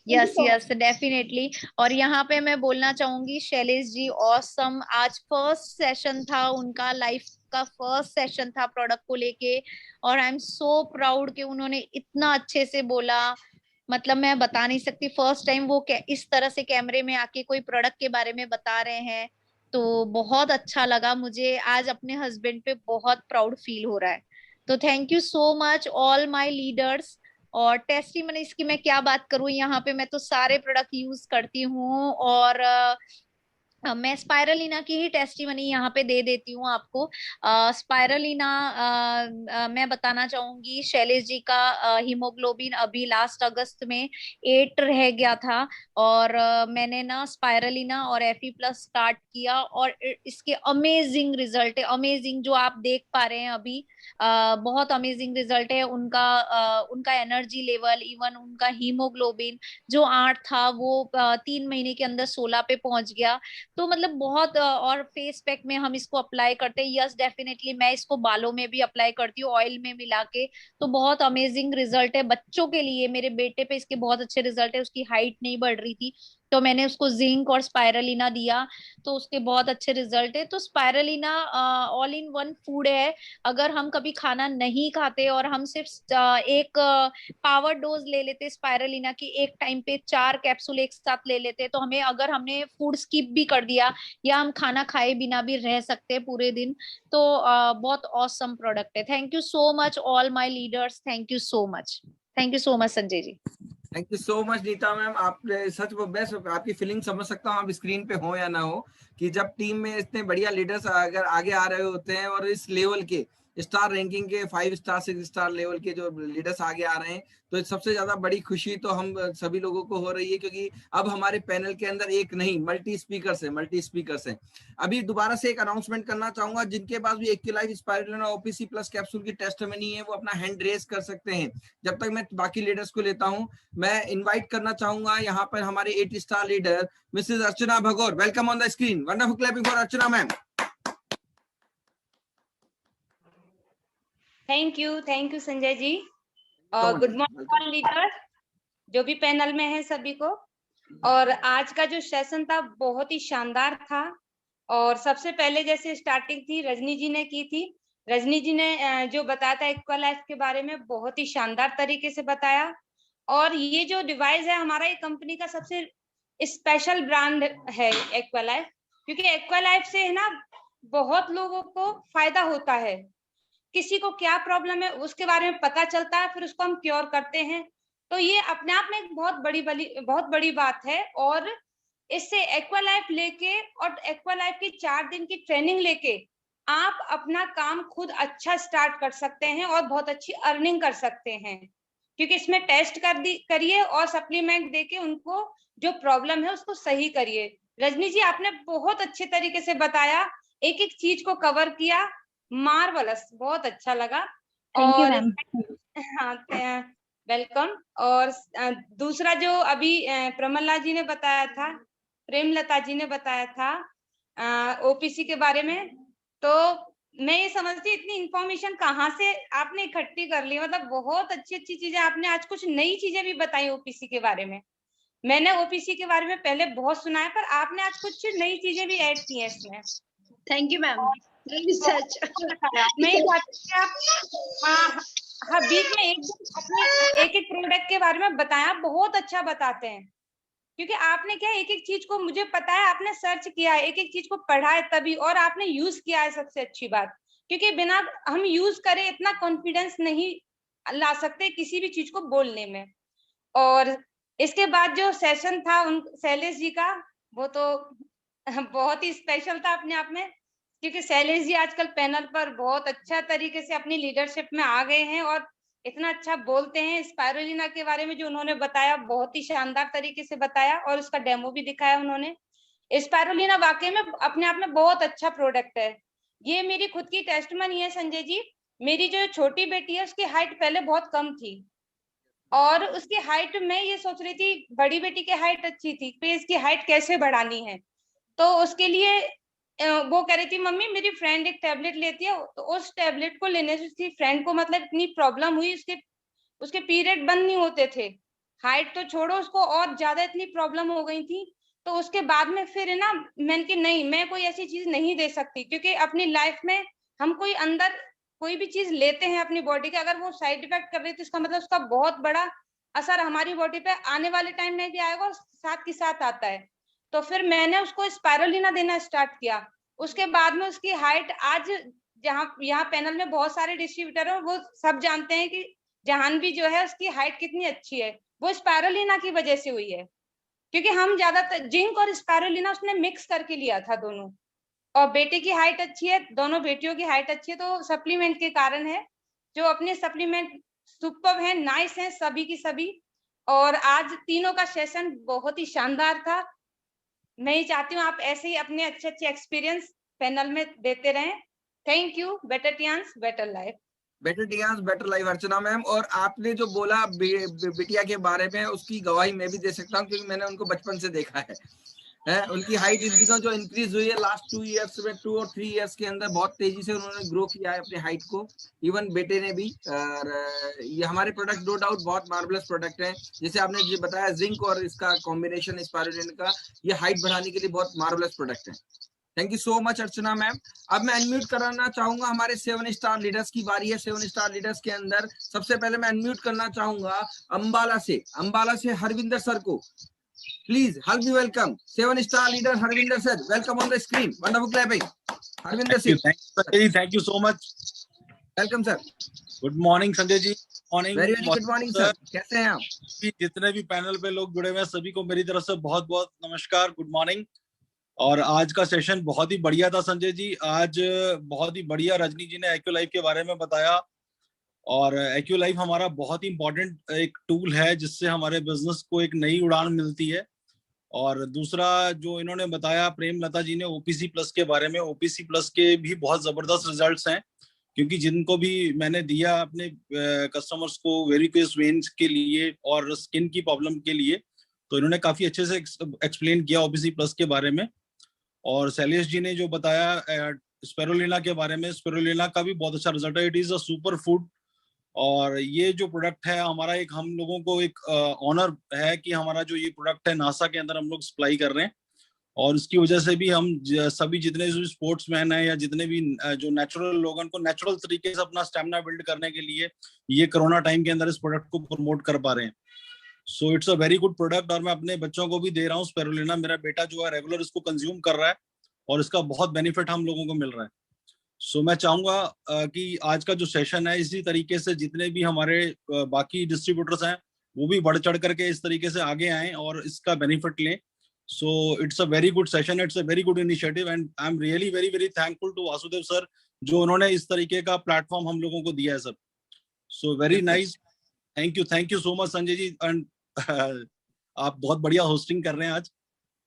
S8: Yes yes definitely. और यहाँ पे मैं बोलना चाहूंगी शैलेश जी ऑसम, आज फर्स्ट सेशन था उनका, लाइफ का फर्स्ट सेशन था प्रोडक्ट को लेके, और आई एम सो प्राउड कि उन्होंने इतना अच्छे से बोला, मतलब मैं बता नहीं सकती, फर्स्ट टाइम वो इस तरह से कैमरे में आके कोई प्रोडक्ट के बारे में बता रहे हैं, तो बहुत अच्छा लगा मुझे, आज अपने हस्बैंड पे बहुत प्राउड फील हो रहा है। तो thank you so much all my leaders. और टेस्टिमनीज की मैं क्या बात करूं, यहाँ पे मैं तो सारे प्रोडक्ट यूज करती हूँ, और मैं स्पाइरलिना की ही टेस्टिमनी यहाँ पे दे देती हूँ आपको। स्पाइरलिना मैं बताना चाहूंगी, शैलेश जी का हीमोग्लोबिन अभी लास्ट अगस्त में 8 रह गया था, और मैंने ना स्पाइरलिना और Fe+ स्टार्ट किया, और इसके अमेजिंग रिजल्ट है, अमेजिंग जो आप देख पा रहे हैं अभी, बहुत अमेजिंग रिजल्ट है उनका। उनका एनर्जी लेवल, इवन उनका हीमोग्लोबिन जो 8 था वो 3 महीने के अंदर 16 पे पहुंच गया। तो मतलब बहुत और फेस पैक में हम इसको अप्लाई करते हैं, यस डेफिनेटली मैं इसको बालों में भी अप्लाई करती हूँ ऑयल में मिला के, तो बहुत अमेजिंग रिजल्ट है बच्चों के लिए। मेरे बेटे पे इसके बहुत अच्छे रिजल्ट है, उसकी हाइट नहीं बढ़ रही थी, तो मैंने उसको जिंक और स्पाइरलिना दिया, तो उसके बहुत अच्छे रिजल्ट है। तो स्पाइरलिना ऑल इन वन फूड है, अगर हम कभी खाना नहीं खाते और हम सिर्फ एक पावर डोज ले लेते स्पाइरलिना की, एक टाइम पे 4 कैप्सूल एक साथ ले लेते, तो हमें, अगर हमने फूड स्किप भी कर दिया या हम खाना खाए बिना भी रह सकते हैं पूरे दिन, तो बहुत ऑसम प्रोडक्ट है। Thank you so much all my leaders, thank you so much, thank you so much Sanjay ji.
S3: Thank you so much Nita ma'am, आपने सच वो बेस्ट, आपकी फीलिंग समझ सकता हूँ, आप स्क्रीन पे हो या ना हो, कि जब टीम में इतने बढ़िया लीडर्स अगर आगे आ रहे होते हैं और इस लेवल के स्टार रैंकिंग के 5 स्टार 6 स्टार लेवल के जो लीडर्स आगे आ रहे हैं, तो सबसे ज्यादा बड़ी खुशी तो हम सभी लोगों को हो रही है, क्योंकि अब हमारे पैनल के अंदर एक नहीं मल्टी स्पीकर्स हैं। अभी दोबारा से एक अनाउंसमेंट करना चाहूंगा, जिनके पास भी एक्टिलाइफ स्पाइरुलिना OPC+ कैप्सूल की टेस्टिमनी है, वो अपना हैंड रेज कर सकते हैं। जब तक मैं बाकी लीडर्स को लेता हूं, मैं इनवाइट करना चाहूंगा यहाँ पर हमारे 8 star leader Mrs Archana Bhagor. Welcome on the screen, wonderful clapping for Archana ma'am.
S9: Thank you Sanjay ji. Good morning all leader जो भी पैनल में है सभी को। और आज का जो सेशन था बहुत ही शानदार था, और सबसे पहले जैसे स्टार्टिंग थी रजनी जी ने की थी, रजनी जी ने जो बताया था एक्वालाइफ के बारे में बहुत ही शानदार तरीके से बताया। और ये जो डिवाइस है हमारा, ये कंपनी का सबसे स्पेशल ब्रांड है एक्वालाइफ, क्योंकि एक्वालाइफ से है ना बहुत लोगों को फायदा होता है, किसी को क्या प्रॉब्लम है उसके बारे में पता चलता है, फिर उसको हम क्योर करते हैं। तो ये अपने आप में एक बहुत बड़ी बात है। और इससे एक्वालाइफ लेके और एक्वालाइफ की 4 दिन की ट्रेनिंग लेके आप अपना काम खुद अच्छा स्टार्ट कर सकते हैं और बहुत अच्छी अर्निंग कर सकते हैं, क्योंकि इसमें टेस्ट करिए और सप्लीमेंट देके उनको जो प्रॉब्लम है उसको सही करिए। रजनी जी आपने बहुत अच्छे तरीके से बताया, एक एक चीज को कवर किया, मार्वलस, बहुत अच्छा लगा। और हाँ वेलकम। और दूसरा जो अभी प्रमला जी ने बताया था, प्रेमलता जी ने बताया था ओपीसी के बारे में, तो मैं ये समझती इतनी इंफॉर्मेशन कहाँ से आपने इकट्ठी कर ली, मतलब बहुत अच्छी अच्छी चीजें आपने आज, कुछ नई चीजें भी बताई ओपीसी के बारे में। मैंने ओपीसी के बारे में पहले बहुत सुना है, पर आपने आज कुछ नई चीजें भी ऐड की हैं इसमें।
S4: Thank you ma'am. रिसर्च
S9: नहीं चाहती आप, हाँ बीच में एक एक प्रोडक्ट के बारे में बताया, बहुत अच्छा बताते हैं, क्योंकि आपने क्या एक एक चीज को, मुझे पता है आपने सर्च किया है, एक एक चीज को पढ़ा है तभी, और आपने यूज किया है, सबसे अच्छी बात, क्योंकि बिना हम यूज करें इतना कॉन्फिडेंस नहीं ला सकते किसी भी चीज को बोलने में। और इसके बाद जो सेशन था उन शैलेश जी का, वो तो बहुत ही स्पेशल था अपने आप में, क्योंकि शैलेश जी आजकल पैनल पर बहुत अच्छा तरीके से अपनी लीडरशिप में आ गए हैं और इतना अच्छा बोलते हैं। स्पाइरुलिना के बारे में जो उन्होंने बताया बहुत ही शानदार तरीके से बताया, और उसका डेमो भी दिखाया उन्होंने। स्पाइरुलिना वाकई में अपने आप में बहुत अच्छा प्रोडक्ट है। ये मेरी खुद की टेस्टमनी है संजय जी। मेरी जो छोटी बेटी है उसकी हाइट पहले बहुत कम थी, और उसकी हाइट में ये सोच रही थी, बड़ी बेटी की हाइट अच्छी थी, तो इसकी हाइट कैसे बढ़ानी है। तो उसके लिए वो कह रही थी मम्मी मेरी फ्रेंड एक टैबलेट लेती है, तो उस टैबलेट को लेने से उसकी फ्रेंड को मतलब इतनी प्रॉब्लम हुई, उसके पीरियड बंद नहीं होते थे, हाइट तो छोड़ो, उसको और ज्यादा इतनी प्रॉब्लम हो गई थी। तो उसके बाद में फिर है ना, मैंने कि नहीं, मैं कोई ऐसी चीज नहीं दे सकती, क्योंकि अपनी लाइफ में हम कोई अंदर कोई भी चीज लेते हैं अपनी बॉडी के, अगर वो साइड इफेक्ट कर रही है तो इसका मतलब उसका बहुत बड़ा असर हमारी बॉडी पे आने वाले टाइम में भी आएगा और साथ के साथ आता है। तो फिर मैंने उसको स्पायरुलिना देना स्टार्ट किया। उसके बाद में उसकी हाइट आज, जहाँ यहाँ पैनल में बहुत सारे डिस्ट्रीब्यूटर है, वो सब जानते हैं कि जाह्नवी जो है उसकी हाइट कितनी अच्छी है, वो स्पायरुलिना की वजह से हुई है, क्योंकि हम ज्यादातर जिंक और स्पायरुलिना उसने मिक्स करके लिया था दोनों। और बेटे की हाइट अच्छी है, दोनों बेटियों की हाइट अच्छी है, तो सप्लीमेंट के कारण है। जो अपने सप्लीमेंट सुपर है, नाइस है सभी की सभी। और आज तीनों का सेशन बहुत ही शानदार था। मैं ही चाहती हूँ आप ऐसे ही अपने अच्छे अच्छे एक्सपीरियंस पैनल में देते रहें। Thank you. Better Tiens better life.
S3: Better Tiens better life Archana ma'am. और आपने जो बोला बिटिया के बारे में, उसकी गवाही मैं भी दे सकता हूँ, क्योंकि मैंने उनको बचपन से देखा है। उनकी हाइट इन दिनों जो इंक्रीज हुई है लास्ट 2 इयर्स में, 2 और 3 इयर्स के अंदर बहुत तेजी से उन्होंने ग्रो किया है अपने हाइट को, इवन बेटे ने भी। और ये हमारे प्रोडक्ट नो डाउट बहुत मार्वलस प्रोडक्ट है। जैसे आपने जो बताया जिंक और इसका कॉम्बिनेशन स्पायरुलिना का, ये हाइट बढ़ाने के लिए बहुत मार्वलस प्रोडक्ट है। Thank you so much Archana ma'am. अब मैं अनम्यूट कराना चाहूंगा, हमारे 7 स्टार लीडर्स की बारी है। 7 स्टार लीडर्स के अंदर सबसे पहले मैं अनम्यूट करना चाहूंगा अंबाला से हरविंदर सर को। Please help me welcome 7 star leader Harvinder sir. Welcome on the screen. Wonderful clapping. Harvinder sir.
S10: Thank you so much.
S3: Welcome sir.
S10: Good morning Sanjay ji. Morning.
S3: Very good morning sir. कैसे हैं आप?
S10: जितने भी panel पे लोग जुड़े हुए हैं सभी को मेरी तरफ से बहुत बहुत नमस्कार, गुड मॉर्निंग। और आज का सेशन बहुत ही बढ़िया था संजय जी। आज बहुत ही बढ़िया रजनी जी ने एक्यू लाइफ के बारे में बताया। और एक्यू लाइफ हमारा बहुत ही इंपॉर्टेंट एक टूल है, जिससे हमारे बिजनेस को एक नई उड़ान मिलती है। और दूसरा जो इन्होंने बताया प्रेमलता जी ने ओपीसी प्लस के बारे में, ओपीसी प्लस के भी बहुत जबरदस्त रिजल्ट्स हैं, क्योंकि जिनको भी मैंने दिया अपने कस्टमर्स को वेरिकोस वेन्स के लिए और स्किन की प्रॉब्लम के लिए, तो इन्होंने काफी अच्छे से एक्सप्लेन किया ओपीसी प्लस के बारे में। और शैलेश जी ने जो बताया स्पायरुलिना के बारे में, स्पायरुलिना का भी बहुत अच्छा रिजल्ट है। It is a super food. और ये जो प्रोडक्ट है हमारा, एक हम लोगों को एक ऑनर है कि हमारा जो ये प्रोडक्ट है नासा के अंदर हम लोग सप्लाई कर रहे हैं। और उसकी वजह से भी हम सभी जितने भी स्पोर्ट्समैन हैं या जितने भी जो नेचुरल लोगों को नेचुरल तरीके से अपना स्टेमिना बिल्ड करने के लिए ये कोरोना टाइम के अंदर इस प्रोडक्ट को प्रमोट कर पा रहे हैं। सो it's a very good product. और मैं अपने बच्चों को भी दे रहा हूँ स्पायरुलिना। मेरा बेटा जो है रेगुलर इसको कंज्यूम कर रहा है और इसका बहुत बेनिफिट हम लोगों को मिल रहा है। सो मैं चाहूंगा कि आज का जो सेशन है इसी तरीके से जितने भी हमारे बाकी डिस्ट्रीब्यूटर्स हैं वो भी बढ़ चढ़ करके इस तरीके से आगे आएं और इसका बेनिफिट लें। So it's a very good session, it's a very good initiative and I am really very very thankful to Vasudev sir, जो उन्होंने इस तरीके का प्लेटफॉर्म हम लोगों को दिया है sir. So very nice, thank you so much Sanjay ji. And आप बहुत बढ़िया होस्टिंग कर रहे हैं आज।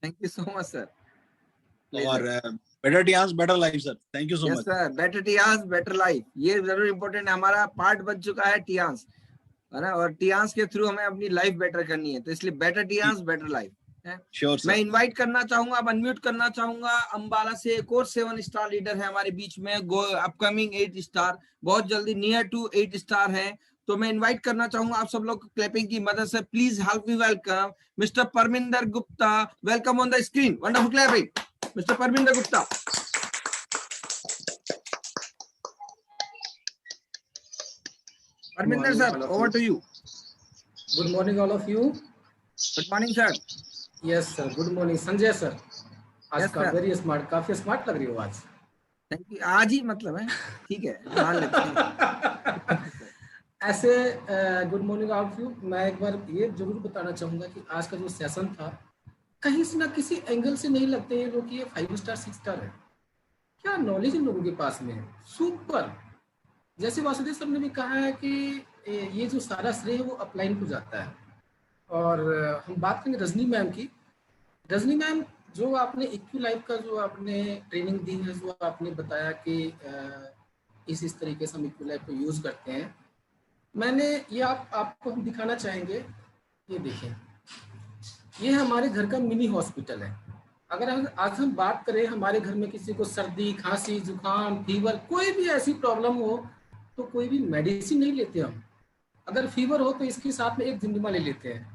S3: Thank you so much sir.
S10: और better Tiens better life sir. Thank you so much
S3: sir. Better Tiens better life, ये जरूर इंपॉर्टेंट है। हमारा पार्ट बन चुका है टियांस, है ना, और टियांस के थ्रू हमें अपनी लाइफ बेटर करनी है, तो इसलिए better Tiens better life.
S10: Sure,
S3: मैं इनवाइट करना चाहूंगा, अब अनम्यूट करना चाहूंगा अंबाला से एक और 7 स्टार लीडर है हमारे बीच में, अपकमिंग 8 स्टार, बहुत जल्दी नियर टू 8 स्टार है। तो मैं इनवाइट करना चाहूंगा आप सब लोग क्लैपिंग की मदद से। Please help me welcome Mr Parminder Gupta. Welcome on the screen. Wonderful clapping Mr Parminder Gupta. Parminder sir, over to you.
S11: Good morning all of you.
S3: Good morning sir.
S11: Yes sir, good morning Sanjay sir. आज का वेरी स्मार्ट, काफी smart लग रही हो आज।
S3: Thank you. आज ही मतलब है, ठीक है, मान लेते हैं।
S11: ऐसे good morning all of you. मैं एक बार ये जरूर बताना चाहूंगा कि आज का जो सेशन था कहीं से ना किसी एंगल से नहीं लगते हैं लोग कि ये 5 स्टार 6 स्टार है। क्या नॉलेज इन लोगों के पास में है, सुपर। जैसे वासुदेव सर ने भी कहा है कि ये जो सारा श्रेय है वो अपलाइन को जाता है। और हम बात करेंगे रजनी मैम की। रजनी मैम, जो आपने एक्यू लाइफ का जो आपने ट्रेनिंग दी है, जो आपने बताया कि इस तरीके से हम एक्यू लाइफ को यूज़ करते हैं, मैंने ये आपको हम दिखाना चाहेंगे। ये देखिए, ये हमारे घर का मिनी हॉस्पिटल है। अगर आज हम बात करें, हमारे घर में किसी को सर्दी, खांसी, जुकाम, फीवर, कोई भी ऐसी प्रॉब्लम हो तो कोई भी मेडिसिन नहीं लेते हम। अगर फीवर हो तो इसके साथ में एक जिंदमा ले लेते हैं,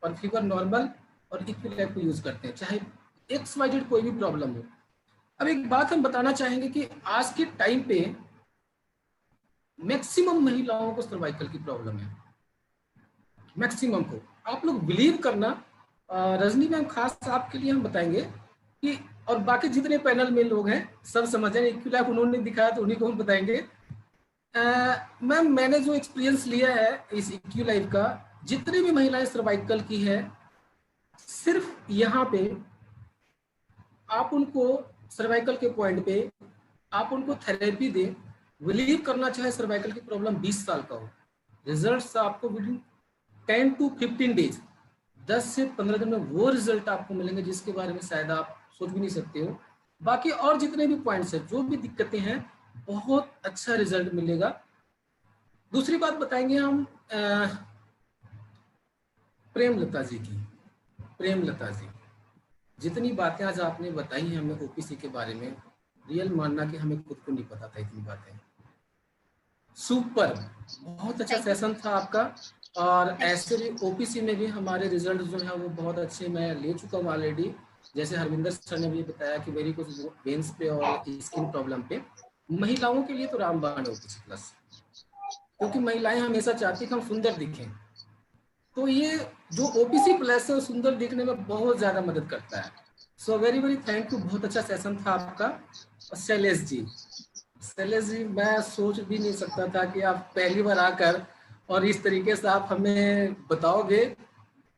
S11: और फीवर नॉर्मल और इक्विलाइफ को यूज करते हैं, चाहे XYZ कोई भी प्रॉब्लम हो। अब एक बात हम बताना चाहेंगे कि आज के टाइम पे मैक्सिमम महिलाओं को सर्वाइकल की प्रॉब्लम है, मैक्सिमम को। आप लोग बिलीव करना, रजनी मैम खास आपके लिए हम बताएंगे कि, और बाकी जितने पैनल में लोग हैं सब समझ रहे हैं, इक्विलाइफ उन्होंने दिखाया तो उन्हीं को हम बताएंगे। मैम मैंने जो एक्सपीरियंस लिया है इस इक्विलाइफ का, जितनी भी महिलाएं सर्वाइकल की है, सिर्फ यहाँ पे आप उनको सर्वाइकल के पॉइंट पे आप उनको थेरेपी दें, बिलीव करना चाहे सर्वाइकल की प्रॉब्लम 20 साल का हो, रिजल्ट्स आपको विदिन 10 to 15 डेज, 10 से 15 दिन में वो रिजल्ट आपको मिलेंगे जिसके बारे में शायद आप सोच भी नहीं सकते हो। बाकी और जितने भी पॉइंट्स हैं, जो भी दिक्कतें हैं, बहुत अच्छा रिजल्ट मिलेगा। दूसरी बात बताएंगे हम प्रेमलता जी की। प्रेमलता जी, जितनी बातें आज आपने बताई हैं हमें ओपीसी के बारे में, रियल मानना कि हमें खुद को नहीं पता था इतनी बातें। सुपर, बहुत अच्छा सेशन था आपका। और ऐसे भी ओपीसी में भी हमारे रिजल्ट जो है वो बहुत अच्छे मैं ले चुका हूँ ऑलरेडी। जैसे हरविंदर सर ने भी बताया कि मेरी कुछ वेन्स पे और स्किन प्रॉब्लम पे, महिलाओं के लिए तो रामबाण है ओपीसी प्लस, क्योंकि महिलाएं हमेशा चाहती कि हम सुंदर दिखें। तो ये जो ओपीसी प्लस है वो सुंदर दिखने में बहुत ज्यादा मदद करता है। So very very thank you, बहुत अच्छा सेशन था आपका। और शैलेश जी, मैं सोच भी नहीं सकता था कि आप पहली बार आकर और इस तरीके से आप हमें बताओगे।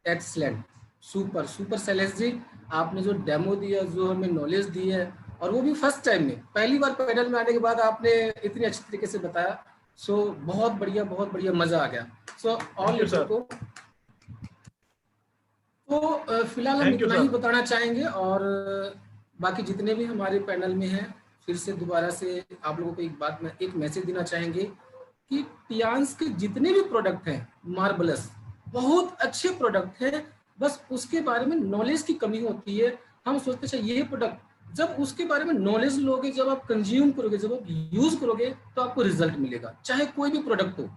S11: Excellent, super super Shailesh ji, आपने जो डेमो दिया, जो हमें नॉलेज दी है, और वो भी फर्स्ट टाइम में, पहली बार पैनल में आने के बाद आपने इतनी अच्छी तरीके से बताया। सो बहुत बढ़िया मजा आ गया। सो ऑल लीडर को तो फिलहाल हम इतना ही बताना चाहेंगे, और बाकी जितने भी हमारे पैनल में हैं, फिर से दोबारा से आप लोगों को एक बात में एक मैसेज देना चाहेंगे कि टियांस के जितने भी प्रोडक्ट हैं मार्वलस, बहुत अच्छे प्रोडक्ट हैं, बस उसके बारे में नॉलेज की कमी होती है। हम सोचते हैं ये प्रोडक्ट, जब उसके बारे में नॉलेज लोगे, जब आप कंज्यूम करोगे, जब आप यूज करोगे, तो आपको रिजल्ट मिलेगा। चाहे कोई भी प्रोडक्ट हो,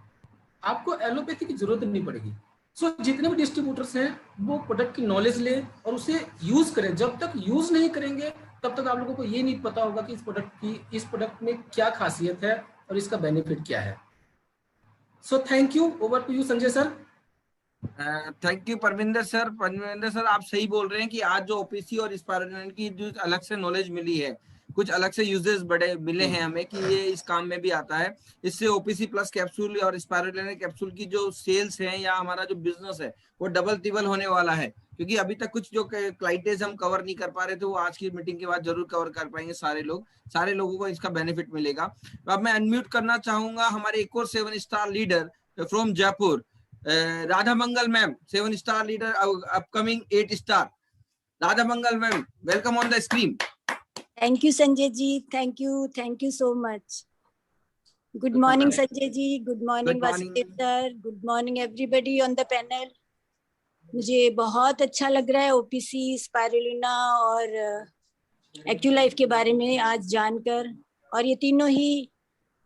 S11: आपको एलोपैथी की जरूरत नहीं पड़ेगी। सो जितने भी डिस्ट्रीब्यूटर्स हैं वो प्रोडक्ट की नॉलेज लें और उसे यूज करें। जब तक यूज नहीं करेंगे तब तक आप लोगों को ये नहीं पता होगा कि इस प्रोडक्ट में क्या खासियत है और इसका बेनिफिट क्या है। So thank you, over to you Sanjay sir.
S3: Thank you Parvinder sir. Parvinder sir, आप सही बोल रहे हैं कि आज जो ओपीसी और स्पाइरुलिना की जो अलग से नॉलेज मिली है, कुछ अलग से यूजेस बड़े मिले हैं हमें कि ये इस काम में भी आता है। इससे ओपीसी प्लस कैप्सूल और स्पाइरुलिना कैप्सूल की जो सेल्स हैं या हमारा जो बिजनेस है वो डबल ट्रिपल होने वाला है, क्योंकि अभी तक कुछ जो क्लाइंटेज हम कवर नहीं कर पा रहे थे वो आज की मीटिंग के बाद जरूर कवर कर पाएंगे। सारे लोगों को इसका बेनिफिट मिलेगा। तो अब मैं अनम्यूट करना चाहूंगा हमारे एक और 7 star leader from Jaipur, Radha Mangal ma'am, 7 star leader, upcoming 8 star. Radha Mangal ma'am, welcome on the screen.
S12: Thank you, Sanjay ji. Thank you so much. Good morning, Sanjay ji. Good morning, Vasudev sir. Good morning, everybody on the panel. मुझे बहुत अच्छा लग रहा है OPC, spirulina और एक्टिवलाइफ के बारे में आज जानकर, और ये तीनों ही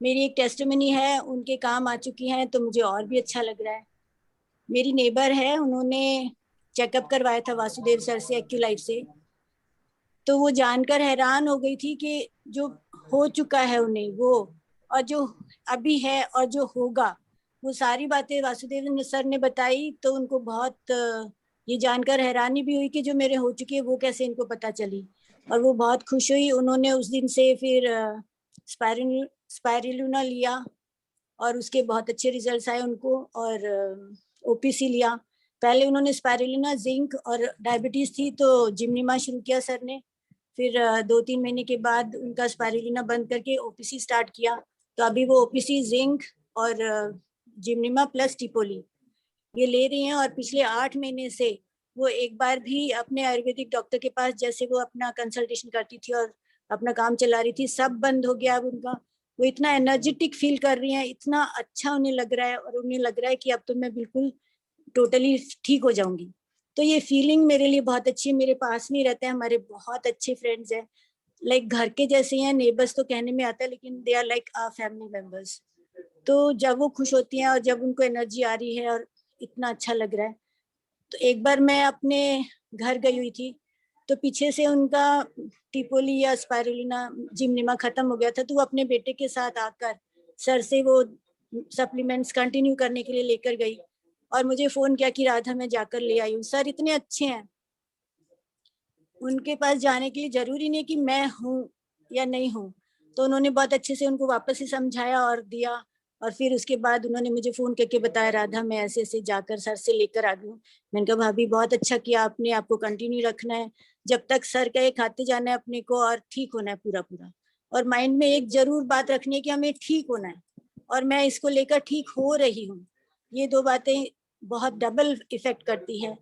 S12: मेरी एक टेस्टिमनी है, उनके काम आ चुकी हैं, तो मुझे और भी अच्छा लग रहा है। मेरी नेबर है, उन्होंने चेकअप करवाया था वासुदेव सर से, एक्टिवलाइफ से, तो वो जानकर हैरान हो गई थी कि जो हो चुका है उन्हें वो, और जो अभी है और जो होगा, वो सारी बातें वासुदेव सर ने बताई। तो उनको बहुत ये जानकर हैरानी भी हुई कि जो मेरे हो चुकी है वो कैसे इनको पता चली, और वो बहुत खुश हुई। उन्होंने उस दिन से फिर स्पाइरुलिना लिया और उसके बहुत अच्छे रिजल्ट्स आए उनको, और ओपीसी लिया। पहले उन्होंने स्पाइरुलिना, जिंक और डायबिटीज थी तो जिम्निमा शुरू किया सर ने, फिर 2-3 महीने के बाद उनका स्पाइरुलिना बंद करके ओपीसी स्टार्ट किया। तो अभी वो ओपीसी, जिंक और जिम्निमा प्लस टिपोली ये ले रही हैं, और पिछले 8 महीने से वो एक बार भी अपने आयुर्वेदिक डॉक्टर के पास, जैसे वो अपना कंसल्टेशन करती थी और अपना काम चला रही थी, सब बंद हो गया अब उनका। वो इतना एनर्जेटिक फील कर रही हैं, इतना अच्छा उन्हें लग रहा है, और उन्हें लग रहा है कि अब तो मैं बिल्कुल टोटली ठीक हो जाऊंगी। तो ये फीलिंग मेरे लिए बहुत अच्छी है। मेरे पास नहीं रहते हैं, हमारे बहुत अच्छे फ्रेंड्स हैं, लाइक घर के जैसे हैं। नेबर्स तो कहने में आता है, लेकिन they are like our family members. तो जब वो खुश होती हैं और जब उनको एनर्जी आ रही है और इतना अच्छा लग रहा है। तो एक बार मैं अपने घर गई हुई थी, तो पीछे से उनका टिपोली या स्पाइरुलिना जिमनिमा खत्म हो गया था, तो वो अपने बेटे के साथ आकर सर से वो सप्लीमेंट्स कंटिन्यू करने के लिए लेकर गई और मुझे फोन किया कि राधा मैं जाकर ले आई हूँ। सर इतने अच्छे हैं, उनके पास जाने के लिए जरूरी नहीं कि मैं हूँ या नहीं हूँ। तो उन्होंने बहुत अच्छे से उनको वापस ही समझाया और दिया, और फिर उसके बाद उन्होंने मुझे फोन करके बताया, राधा मैं ऐसे ऐसे जाकर सर से लेकर आ गई हूँ। मैंने कहा भाभी बहुत अच्छा किया आपने, आपको कंटिन्यू रखना है जब तक सर का ये खाते जाना है अपने को, और ठीक होना है पूरा पूरा। और माइंड में एक जरूर बात रखनी है कि हमें ठीक होना है, और मैं इसको लेकर ठीक हो रही हूँ। ये दो बातें बहुत डबल इफेक्ट करती है।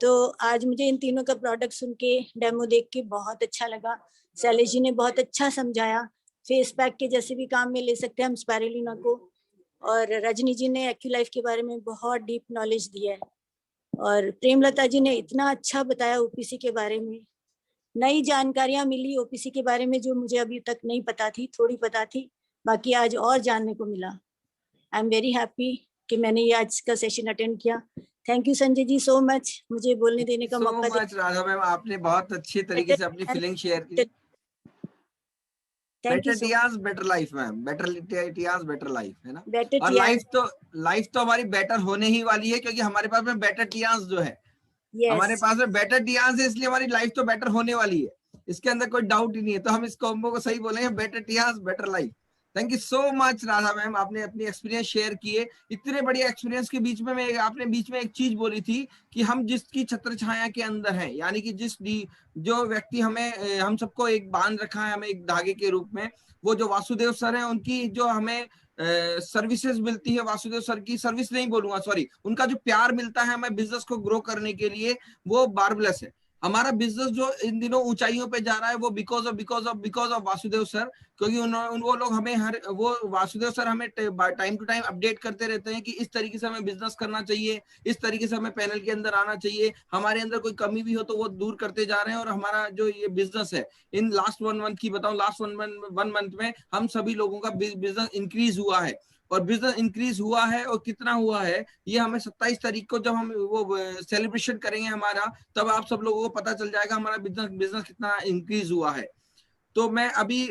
S12: तो आज मुझे इन तीनों का प्रोडक्ट सुन के, डेमो देख के बहुत अच्छा लगा। शैलेश जी ने बहुत अच्छा समझाया, फेस पैक के जैसे भी काम में ले सकते हैं हम स्पाइरुलिना को, और रजनी जी ने एक्यूलाइफ के बारे में बहुत डीप नॉलेज दिया है, और प्रेमलता जी ने इतना अच्छा बताया ओपीसी के बारे में। नई जानकारियां मिली ओपीसी के बारे में जो मुझे अभी तक नहीं पता थी, थोड़ी पता थी, बाकी आज और जानने को मिला। आई एम वेरी हैप्पी कि मैंने ये आज का सेशन अटेंड किया। Thank you Sanjay ji so much, मुझे बोलने देने का मौका
S3: दिया। राधा मैम आपने बहुत अच्छे तरीके से अपनी फीलिंग शेयर की। Better Tiens better life ma'am, better Tiens better life, है ना। और लाइफ तो हमारी बेटर होने ही वाली है, क्योंकि हमारे पास में बेटर टियाज जो है, हमारे पास में बेटर टियाज है, इसलिए हमारी लाइफ तो बेटर होने वाली है, इसके अंदर कोई डाउट ही नहीं है। तो हम इस कॉम्बो को सही बोलेंगे, better Tiens better life. Thank you so much Radha ma'am, आपने अपनी एक्सपीरियंस शेयर किए। इतने बढ़िया एक्सपीरियंस के बीच में आपने बीच में एक चीज बोली थी कि हम जिसकी छत्र छाया के अंदर हैं, यानी कि जो व्यक्ति हमें, हम सबको एक बांध रखा है, हमें एक धागे के रूप में, वो जो वासुदेव सर हैं, उनकी जो हमें सर्विसेज मिलती है, वासुदेव सर की सर्विस नहीं बोलूंगा, सॉरी, उनका जो प्यार मिलता है हमें बिजनेस को ग्रो करने के लिए, वो मार्वलस है। हमारा बिजनेस जो इन दिनों ऊंचाइयों पे जा रहा है, वो बिकॉज ऑफ वासुदेव सर, क्योंकि वो लोग हमें वासुदेव सर हमें टाइम टू टाइम अपडेट करते रहते हैं कि इस तरीके से हमें बिजनेस करना चाहिए, इस तरीके से हमें पैनल के अंदर आना चाहिए, हमारे अंदर कोई कमी भी हो तो वो दूर करते जा रहे हैं। और हमारा जो ये बिजनेस है, इन लास्ट 1 मंथ की बताऊं, लास्ट 1 मंथ में हम सभी लोगों का बिजनेस इंक्रीज हुआ है। और बिजनेस इंक्रीज हुआ है, और कितना हुआ है ये हमें 27 तारीख को जब हम वो सेलिब्रेशन करेंगे हमारा, तब आप सब लोगों को पता चल जाएगा हमारा बिजनेस कितना इंक्रीज हुआ है। तो मैं अभी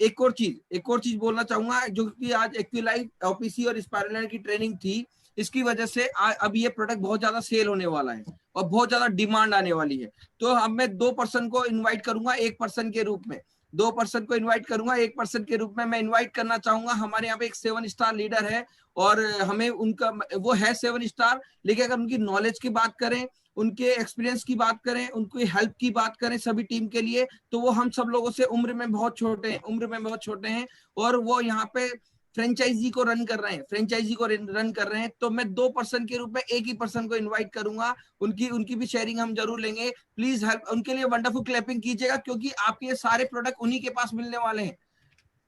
S3: एक और चीज बोलना चाहूंगा, जो कि आज एक्यूलाइफ ओपीसी और स्पाइरुलिना की ट्रेनिंग थी, इसकी वजह से अब ये प्रोडक्ट बहुत ज्यादा सेल होने वाला है और बहुत ज्यादा डिमांड आने वाली है। तो अब मैं 2 पर्सन को इन्वाइट करूंगा, 1 पर्सन के रूप में 2 पर्सन को इन्वाइट करूंगा। 1 पर्सन के रूप में मैं इन्वाइट करना चाहूंगा, हमारे यहाँ पे एक 7 स्टार लीडर है, और हमें उनका वो है 7 स्टार, लेकिन अगर उनकी नॉलेज की बात करें, उनके एक्सपीरियंस की बात करें, उनकी हेल्प की बात करें सभी टीम के लिए, तो वो हम सब लोगों से उम्र में बहुत छोटे हैं, और वो यहाँ पे फ्रेंचाइजी को रन कर रहे हैं। तो मैं 2 पर्सन के रूप में 1 ही पर्सन को इनवाइट करूंगा, उनकी भी शेयरिंग हम जरूर लेंगे। प्लीज हेल्प, उनके लिए वंडरफुल क्लैपिंग कीजिएगा, क्योंकि आपके ये सारे प्रोडक्ट उन्हीं के पास मिलने वाले हैं।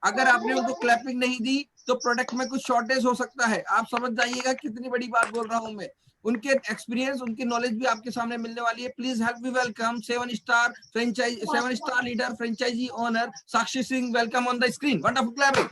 S3: अगर आपने उनको क्लैपिंग नहीं दी तो प्रोडक्ट में कुछ शॉर्टेज हो सकता है। आप समझ जाइएगा कितनी बड़ी बात बोल रहा हूं मैं। उनके एक्सपीरियंस, उनकी नॉलेज भी आपके सामने मिलने वाली है। Please help me welcome 7 star leader franchise owner Sakshi Singh. Welcome on the screen. Wonderful clapping.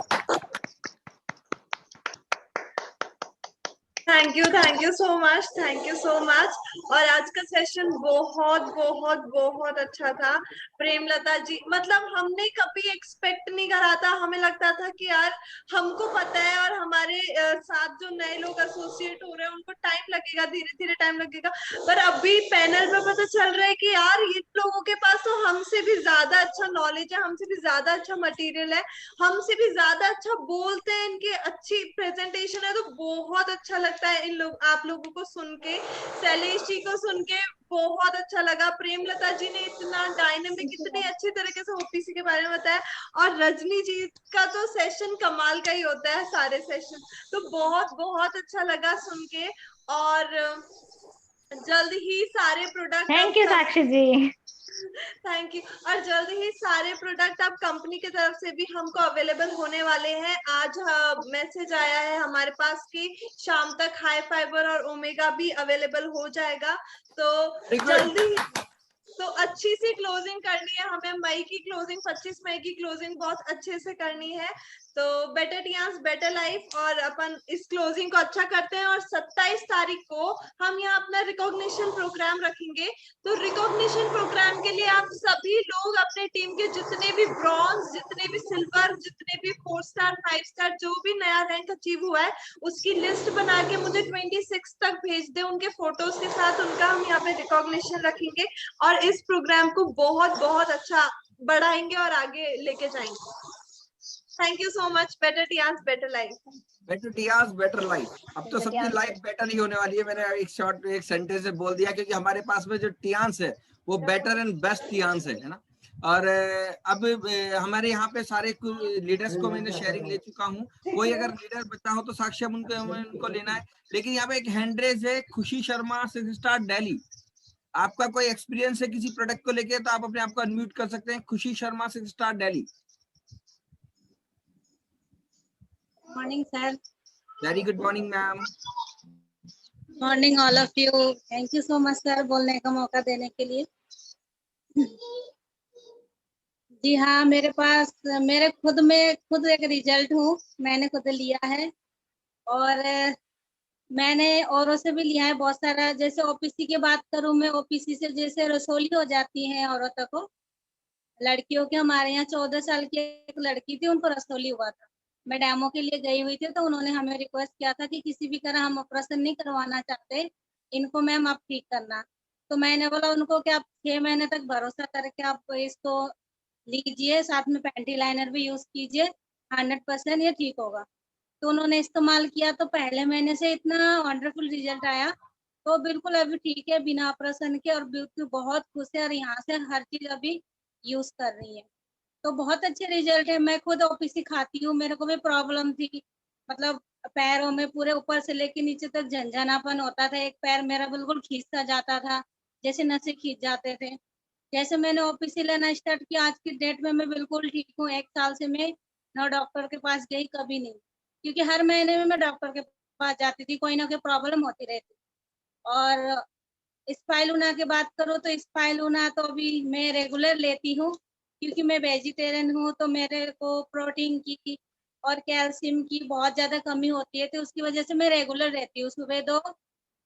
S2: Thank you so much. और आज का सेशन बहुत अच्छा था। प्रेमलता जी, मतलब हमने कभी एक्सपेक्ट नहीं करा था। हमें लगता था कि यार हमको पता है, और हमारे साथ जो नए लोग एसोसिएट हो रहे हैं उनको टाइम लगेगा, धीरे टाइम लगेगा, पर अभी पैनल पे पता चल रहा है कि यार ये लोगों के पास तो हमसे भी ज्यादा अच्छा नॉलेज है, हमसे भी ज्यादा अच्छा मटेरियल है, हमसे भी ज्यादा अच्छा बोलते हैं, इनकी अच्छी प्रेजेंटेशन है। तो बहुत अच्छा लगता है आप लोगों को सुन के। शैलेश जी को सुन के बहुत अच्छा लगा। प्रेमलता जी ने इतना डायनेमिक, इतने अच्छे तरीके से ओपीसी के बारे में बताया, और रजनी जी का तो सेशन कमाल का ही होता है, सारे सेशन। तो बहुत अच्छा लगा सुन के। और जल्द ही सारे product.
S8: Thank you Sakshi ji.
S2: Thank you. और जल्दी ही सारे प्रोडक्ट अब कंपनी की तरफ से भी हमको अवेलेबल होने वाले हैं। आज मैसेज आया है हमारे पास कि शाम तक हाई फाइबर और ओमेगा भी अवेलेबल हो जाएगा। तो जल्दी, तो अच्छी सी क्लोजिंग करनी है हमें। मई की क्लोजिंग, 25 मई की क्लोजिंग बहुत अच्छे से करनी है। तो बेटर टियांस बेटर लाइफ, और अपन इस क्लोजिंग को अच्छा करते हैं। और 27 तारीख को हम यहाँ अपना रिकॉग्निशन प्रोग्राम रखेंगे। तो रिकॉग्निशन प्रोग्राम के लिए आप सभी लोग अपने टीम के जितने भी ब्रॉन्ज, जितने भी सिल्वर, जितने भी 4 स्टार 5 स्टार जो भी नया रैंक अचीव हुआ है उसकी लिस्ट बना के मुझे 26 तक भेज दे, उनके फोटोज के साथ। उनका हम यहाँ पे रिकॉग्निशन रखेंगे और इस प्रोग्राम को बहुत बहुत अच्छा बढ़ाएंगे और आगे लेके जाएंगे। Thank you so much. Better Tiens better life.
S3: Better Tiens better life. अब तो सबकी लाइफ बेटर ही होने वाली है। मैंने एक सेंटेंस से बोल दिया, क्योंकि हमारे पास में जो टियांस है वो बेटर एंड बेस्ट टियांस है ना। और अब हमारे यहाँ पे सारे लीडर्स को मैंने शेयरिंग ले चुका हूँ। कोई अगर लीडर बचा हो तो साक्षी उनको लेना है। लेकिन यहाँ पे एक हैंड रेज है, खुशी शर्मा 6 स्टार दिल्ली। आपका कोई एक्सपीरियंस है किसी प्रोडक्ट को लेके तो आप अपने आप को अनम्यूट कर सकते हैं। खुशी Sharma 6 star Delhi.
S13: Morning sir.
S3: Very good morning ma'am.
S13: Morning all of you. Thank you so much sir बोलने का मौका देने के लिए। जी हाँ, मेरे खुद एक रिजल्ट हूँ, मैंने खुद लिया है। और मैंने औरों से भी लिया है बहुत सारा। जैसे ओपीसी की बात करूँ मैं, ओपीसी से जैसे रसोली हो जाती है औरतों को, लड़कियों के हमारे यहाँ 14 साल की एक लड़की थी, उनको रसोली हुआ था। मैं डेमो के लिए गई हुई थी तो उन्होंने हमें रिक्वेस्ट किया था कि किसी भी तरह हम ऑपरेशन नहीं करवाना चाहते, इनको मैम आप ठीक करना। तो मैंने बोला उनको कि आप 6 महीने तक भरोसा करके आप इसको लीजिए, साथ में पैंटी लाइनर भी यूज कीजिए, 100% ये ठीक होगा। तो उन्होंने इस्तेमाल किया तो पहले महीने से इतना वंडरफुल रिजल्ट आया। तो बिल्कुल अभी ठीक है बिना ऑपरेशन के, और बिल्कुल बहुत खुश है और यहाँ से हर चीज अभी यूज कर रही है। तो बहुत अच्छे रिजल्ट है। मैं खुद ओपीसी खाती हूँ, मेरे को भी प्रॉब्लम थी, मतलब पैरों में पूरे ऊपर से लेके नीचे तक झंझनापन होता था। एक पैर मेरा बिल्कुल खींचता जाता था, जैसे नसें खींच जाते थे। जैसे मैंने ओपीसी लेना स्टार्ट किया, आज की डेट में मैं बिल्कुल ठीक हूँ। 1 साल से मैं ना डॉक्टर के पास गई, कभी नहीं, क्योंकि हर महीने में मैं डॉक्टर के पास जाती थी, कोई ना कोई प्रॉब्लम होती रहती। और स्पाइलूना की बात करूँ तो स्पाइलूना तो अभी मैं रेगुलर लेती हूँ, क्योंकि मैं वेजिटेरियन हूँ। तो मेरे को प्रोटीन की और कैल्शियम की बहुत ज्यादा कमी होती है, तो उसकी वजह से मैं रेगुलर रहती हूँ। सुबह 2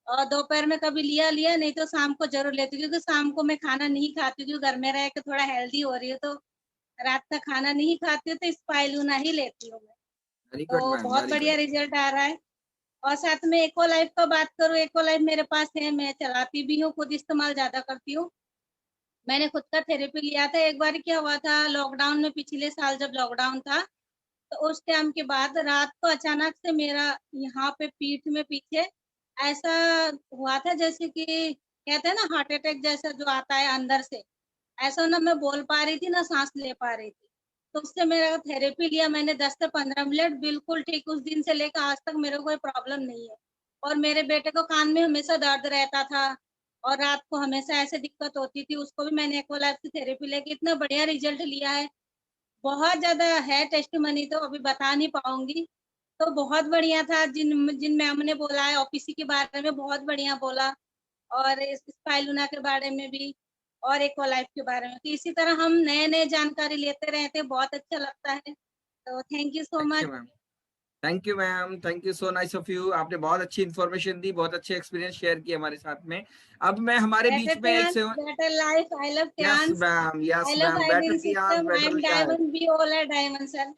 S13: और दोपहर में कभी लिया, नहीं तो शाम को जरूर लेती हूँ, क्योंकि शाम को मैं खाना नहीं खाती हूँ, क्योंकि घर में रह के थोड़ा हेल्दी हो रही है, तो रात का खाना नहीं खाती हूँ, तो स्पाइलूना ही लेती हूँ मैं। तो बहुत बढ़िया रिजल्ट आ रहा है। और साथ में एको लाइफ का बात करूँ, एको लाइफ मेरे पास है, मैं चलाती भी हूँ, खुद इस्तेमाल ज्यादा करती हूँ। मैंने खुद का थेरेपी लिया था। एक बार क्या हुआ था, लॉकडाउन में, पिछले साल जब लॉकडाउन था, तो उस टाइम के बाद रात को अचानक से मेरा यहाँ पे पीठ में पीछे ऐसा हुआ था, जैसे कि कहते हैं ना हार्ट अटैक जैसा जो आता है अंदर से, ऐसा ना मैं बोल पा रही थी ना सांस ले पा रही थी। तो उससे मेरा थेरेपी लिया मैंने 10 से 15 मिनट, बिल्कुल ठीक। उस दिन से लेकर आज तक मेरे को कोई प्रॉब्लम नहीं है। और मेरे बेटे को कान में हमेशा दर्द रहता था और रात को हमेशा ऐसे दिक्कत होती थी, उसको भी मैंने एको लाइफ से थेरेपी लेके इतना बढ़िया रिजल्ट लिया है। बहुत ज्यादा है टेस्टिमनी, तो अभी बता नहीं पाऊंगी। तो बहुत बढ़िया था। जिन मैम ने बोला है ओपीसी के बारे में, बहुत बढ़िया बोला, और स्पाइलूना के बारे में भी, और एको लाइफ के बारे में। तो इसी तरह हम नए जानकारी लेते रहते, बहुत अच्छा लगता है। तो thank you so much.
S3: Thank you ma'am, thank you, so nice of you. आपने बहुत अच्छी इन्फॉर्मेशन दी, बहुत अच्छे एक्सपीरियंस शेयर किए हमारे साथ में। अब मैं हमारे बीच में एक
S13: better life, I love
S3: yes ma'am, yes ma'am, better Tiens better
S13: diamond भी ऑल है diamond sir.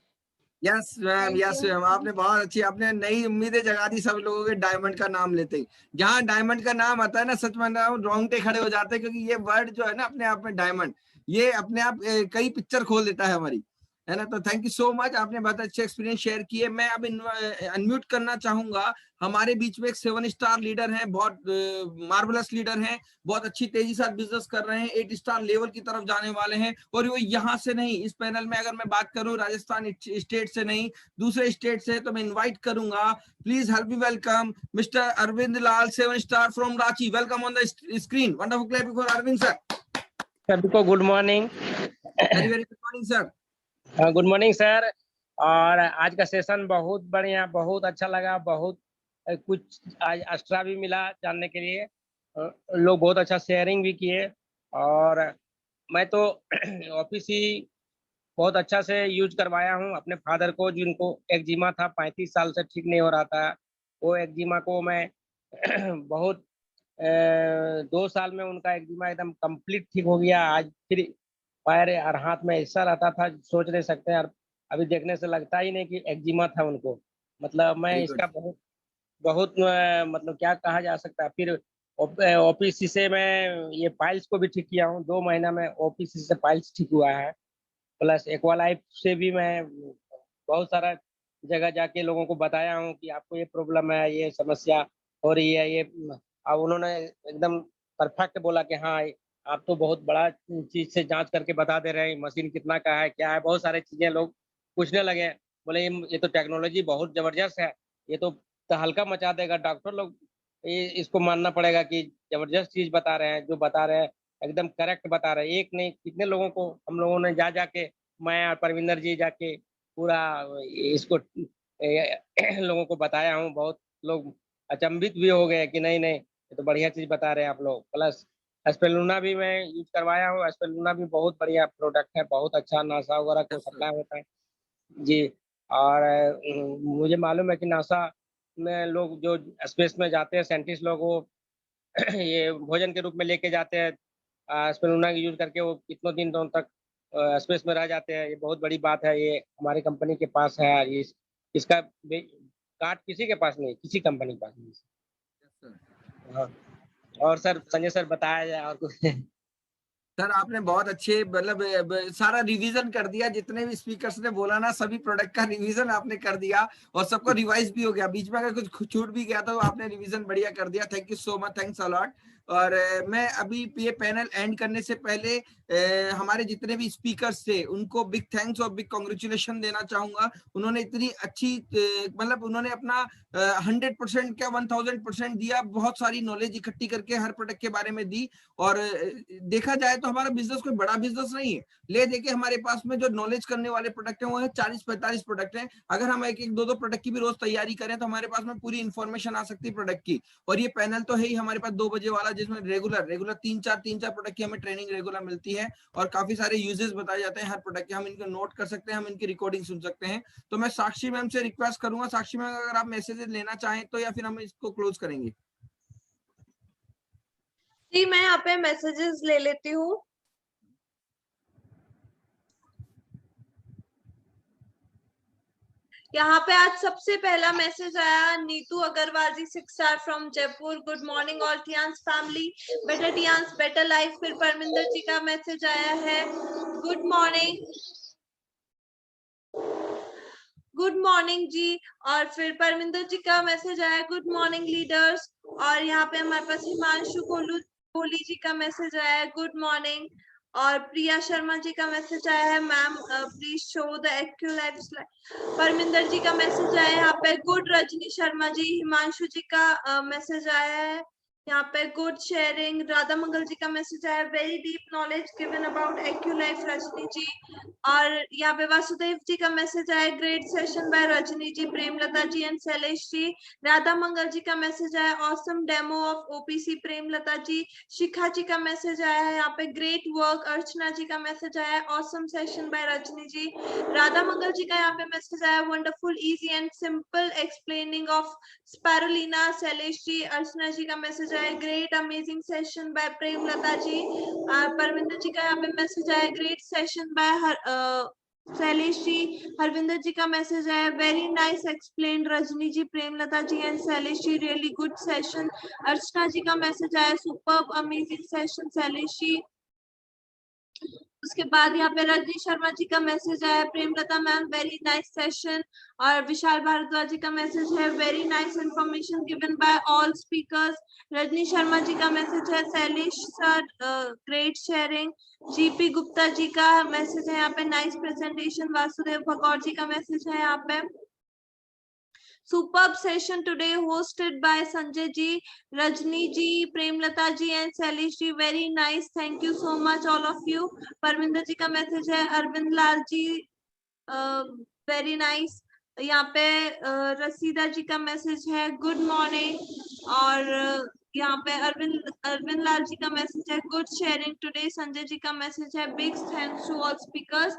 S3: Yes ma'am, yes ma'am, आपने बहुत अच्छी, आपने नई उम्मीदें जगा दी सब लोगों के डायमंड का नाम लेते ही। जहाँ डायमंड का नाम आता है ना, सच में रोंगटे खड़े हो जाते हैं, क्योंकि ये वर्ड जो है ना अपने आप में डायमंड, ये अपने आप कई पिक्चर खोल देता है हमारी, है ना। तो थैंक यू सो मच, आपने बहुत अच्छे एक्सपीरियंस शेयर किए। मैं अब अनम्यूट करना चाहूंगा, हमारे बीच में एक 7 स्टार लीडर हैं, बहुत मार्वलस लीडर हैं, बहुत अच्छी तेजी से बिजनेस कर रहे हैं, 8 स्टार लेवल की तरफ जाने वाले हैं। और वो यहाँ से नहीं, इस पैनल में अगर मैं बात करूं राजस्थान स्टेट से नहीं, दूसरे स्टेट से, तो मैं इन्वाइट करूंगा, please help me welcome Mr Arvind Lal, 7 star from Ranchi. Welcome on the screen. Wonderful clapping for Arvind sir.
S14: सभी को good morning.
S3: Very very good morning sir.
S14: Good morning sir. और आज का सेशन बहुत बढ़िया, बहुत अच्छा लगा, बहुत कुछ आज एक्स्ट्रा भी मिला जानने के लिए। लोग बहुत अच्छा शेयरिंग भी किए और मैं तो ऑफिस ही बहुत अच्छा से यूज करवाया हूँ अपने फादर को, जिनको एक्जिमा था, 35 साल से ठीक नहीं हो रहा था। वो एक्जिमा को मैं बहुत 2 साल में उनका एक्जिमा एकदम कंप्लीट ठीक हो गया। आज फिर पैर और हाथ में ऐसा रहता था, सोच नहीं सकते यार, अभी देखने से लगता ही नहीं कि एक्जिमा था उनको। मतलब मैं इसका बहुत बहुत मतलब क्या कहा जा सकता है। फिर ओपीसी से मैं ये पाइल्स को भी ठीक किया हूँ, 2 महीना में ओपीसी से पाइल्स ठीक हुआ है। प्लस एक्वालाइफ से भी मैं बहुत सारा जगह जाके लोगों को बताया हूँ कि आपको ये प्रॉब्लम है, ये समस्या हो रही है, ये। अब उन्होंने एकदम परफेक्ट बोला कि हाँ आप तो बहुत बड़ा चीज से जांच करके बता दे रहे हैं, मशीन कितना का है, क्या है, बहुत सारी चीजें लोग पूछने लगे। बोले ये तो टेक्नोलॉजी बहुत जबरदस्त है, ये तो हल्का मचा देगा। डॉक्टर लोग इसको मानना पड़ेगा कि जबरदस्त चीज बता रहे हैं, जो बता रहे हैं एकदम करेक्ट बता रहे हैं। एक नहीं कितने लोगों को हम लोगों ने जाके, मैं और परविंदर जी जाके पूरा इसको लोगों को बताया हूँ। बहुत लोग अचंभित भी हो गए कि नहीं ये तो बढ़िया चीज बता रहे हैं आप लोग। प्लस एस्पेलुना भी मैं यूज करवाया हूँ। एस्पेलुना भी बहुत बढ़िया प्रोडक्ट है, बहुत अच्छा, नासा वगैरह को सप्लाई होता है जी। और मुझे मालूम है कि नासा में लोग जो स्पेस में जाते हैं, साइंटिस्ट लोग, वो ये भोजन के रूप में लेके जाते हैं एस्पेलुना की यूज करके, वो कितनों दिनों तक स्पेस में रह जाते हैं। ये बहुत बड़ी बात है, ये हमारी कंपनी के पास है। इसका कार्ड किसी के पास नहीं, किसी कंपनी के पास नहीं। हाँ, और सर संजय सर बताया जाए और कुछ।
S3: सर आपने बहुत अच्छे मतलब सारा रिवीजन कर दिया, जितने भी स्पीकर्स ने बोला ना, सभी प्रोडक्ट का रिवीजन आपने कर दिया और सबको रिवाइज भी हो गया। बीच में अगर कुछ छूट भी गया तो आपने रिवीजन बढ़िया कर दिया। Thank you so much, thanks a lot. और मैं अभी ये पैनल एंड करने से पहले हमारे जितने भी स्पीकर्स थे उनको बिग थैंक्स और बिग कांग्रेचुलेशन देना चाहूंगा। उन्होंने इतनी अच्छी मतलब उन्होंने अपना 100% क्या 1000% दिया, बहुत सारी नॉलेज इकट्ठी करके हर प्रोडक्ट के बारे में दी। और देखा जाए तो हमारा बिजनेस कोई बड़ा बिजनेस नहीं है, ले देके हमारे पास में जो नॉलेज करने वाले प्रोडक्ट हैं वो है 40-45 प्रोडक्ट हैं। अगर हम एक 2 प्रोडक्ट की भी रोज तैयारी करें तो हमारे पास में पूरी इन्फॉर्मेशन आ सकती है प्रोडक्ट की। और ये पैनल तो है ही हमारे पास 2 बजे वाला, जिसमें रेगुलर 3-4 प्रोडक्ट की हमें ट्रेनिंग रेगुलर मिलती है और काफी सारे यूजेस बताए जाते हैं हर प्रोडक्ट के। हम इनको नोट कर सकते हैं, हम इनकी रिकॉर्डिंग सुन सकते हैं। तो मैं साक्षी मैम से रिक्वेस्ट करूंगा, साक्षी मैम अगर आप मैसेजेस लेना चाहें तो, या फिर हम इसको क्लोज करेंगे।
S2: जी मैं यहाँ पे मैसेजेस ले लेती हूँ। यहाँ पे आज सबसे पहला मैसेज आया Neetu Agarwal ji 6 star from Jaipur. Good morning all Tiens family, better Tiens better life. फिर परमिंदर जी का मैसेज आया है गुड मॉर्निंग जी। और फिर परमिंदर जी का मैसेज आया गुड मॉर्निंग लीडर्स। और यहाँ पे हमारे पास हिमांशु कोहली जी का मैसेज आया है गुड मॉर्निंग। और प्रिया शर्मा जी का मैसेज आया है ma'am please show the Aculife slide. Parminder ji का मैसेज आया है यहाँ पे गुड। रजनी शर्मा जी, हिमांशु जी का मैसेज आया है यहाँ पे गुड शेयरिंग। राधा मंगल जी का मैसेज आया very deep knowledge given about Aculife Rajni ji. और यहाँ पे वासुदेव जी का मैसेज आया great session by Rajni ji, Premlata ji and Shailesh ji. Radha Mangal ji का मैसेज आया awesome demo of OPC, Premlata ji. Shikha ji का मैसेज आया है यहाँ पे ग्रेट वर्क। अर्चना जी का मैसेज आया awesome session by Rajni ji. Radha Mangal ji का यहाँ पे मैसेज आया wonderful easy and simple explaining of spirulina, Shailesh ji. Archana ji का मैसेज आया great amazing session by Premlata ji. Parvinder ji का यहाँ पे मैसेज आया great session by Shailesh ji. Harvinder ji का मैसेज आया very nice explain Rajni ji, Premlata ji and Shailesh ji, really good session. Archana ji का मैसेज आया superb amazing session Shailesh ji. उसके बाद यहाँ पे रजनी शर्मा जी का मैसेज आया Premlata ma'am very nice session. और विशाल भारद्वाज जी का मैसेज है very nice information given by all speakers. Rajni Sharma ji का मैसेज है Shailesh sir great sharing. GP Gupta ji का मैसेज है यहाँ पे नाइस प्रेजेंटेशन। वासुदेव भगौर जी का मैसेज है यहाँ पे Superb session today hosted by Sanjay ji, Rajni ji, Premlata ji and Shailesh ji. Very nice. Thank you so much all of you. Parminder ji का message है, अरविंद लाल जी वेरी नाइस. यहाँ पे रसीदा जी का message है गुड मॉर्निंग. और यहाँ पे अरविंद लाल जी का मैसेज है good sharing today. Sanjay ji का मैसेज है big thanks to all speakers.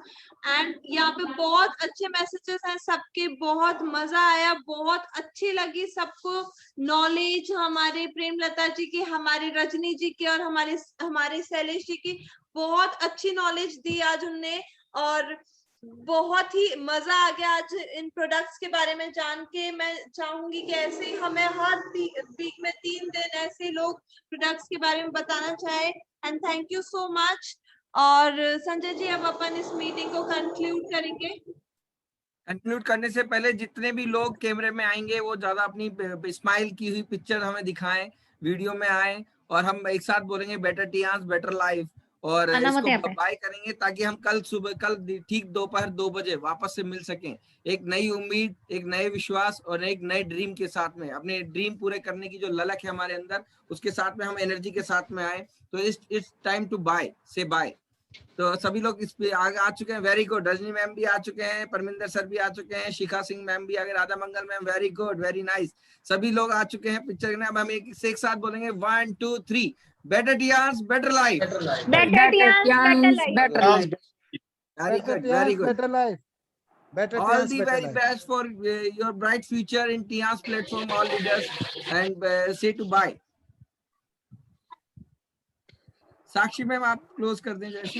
S2: And यहाँ पे बहुत अच्छे मैसेजेस हैं सबके. बहुत मजा आया, बहुत अच्छी लगी सबको नॉलेज. हमारे प्रेमलता जी की, हमारे रजनी जी की और हमारे शैलेश जी की बहुत अच्छी नॉलेज दी आज उनने. और बहुत ही मजा आ गया आज इन प्रोडक्ट्स के बारे में जान के. मैं चाहूंगी कि ऐसे ही हमें हर वीक में 3 दिन ऐसे लोग प्रोडक्ट्स के बारे में बताना चाहे. And thank you so much. और संजय जी अब अपन इस मीटिंग को कंक्लूड करेंगे.
S3: कंक्लूड करने से पहले जितने भी लोग कैमरे में आएंगे वो ज्यादा अपनी स्माइल की हुई पिक्चर हमें दिखाएं, वीडियो में आए और हम एक साथ बोलेंगे बेटर टियांस बेटर लाइफ. और इसको बाय करेंगे ताकि हम कल ठीक दोपहर 2 बजे वापस से मिल सकें एक नई उम्मीद, एक नए विश्वास और एक नए ड्रीम के साथ में. अपने ड्रीम पूरे करने की जो ललक है हमारे अंदर, उसके साथ में हम एनर्जी के साथ में आए. तो इट्स टाइम टू बाय, से बाय. तो सभी लोग इस पे आगे आ चुके हैं. Very good. रजनी मैम भी आ चुके हैं, परमिंदर सर भी आ चुके हैं, शिखा सिंह मैम भी आ गए, Radha Mangal ma'am. Very good, very nice. सभी लोग आ चुके हैं पिक्चर में. अब हम एक साथ बोलेंगे 1 2 3 better Tiens better life.
S8: Better Tiens better life.
S3: Very good, very good.
S15: Better life. Better
S3: All
S15: Tians,
S3: the
S15: better
S3: very
S15: life.
S3: best for your bright future in Tians platform. All leaders and say to bye. Sakshi ma'am आप close कर दें जैसे.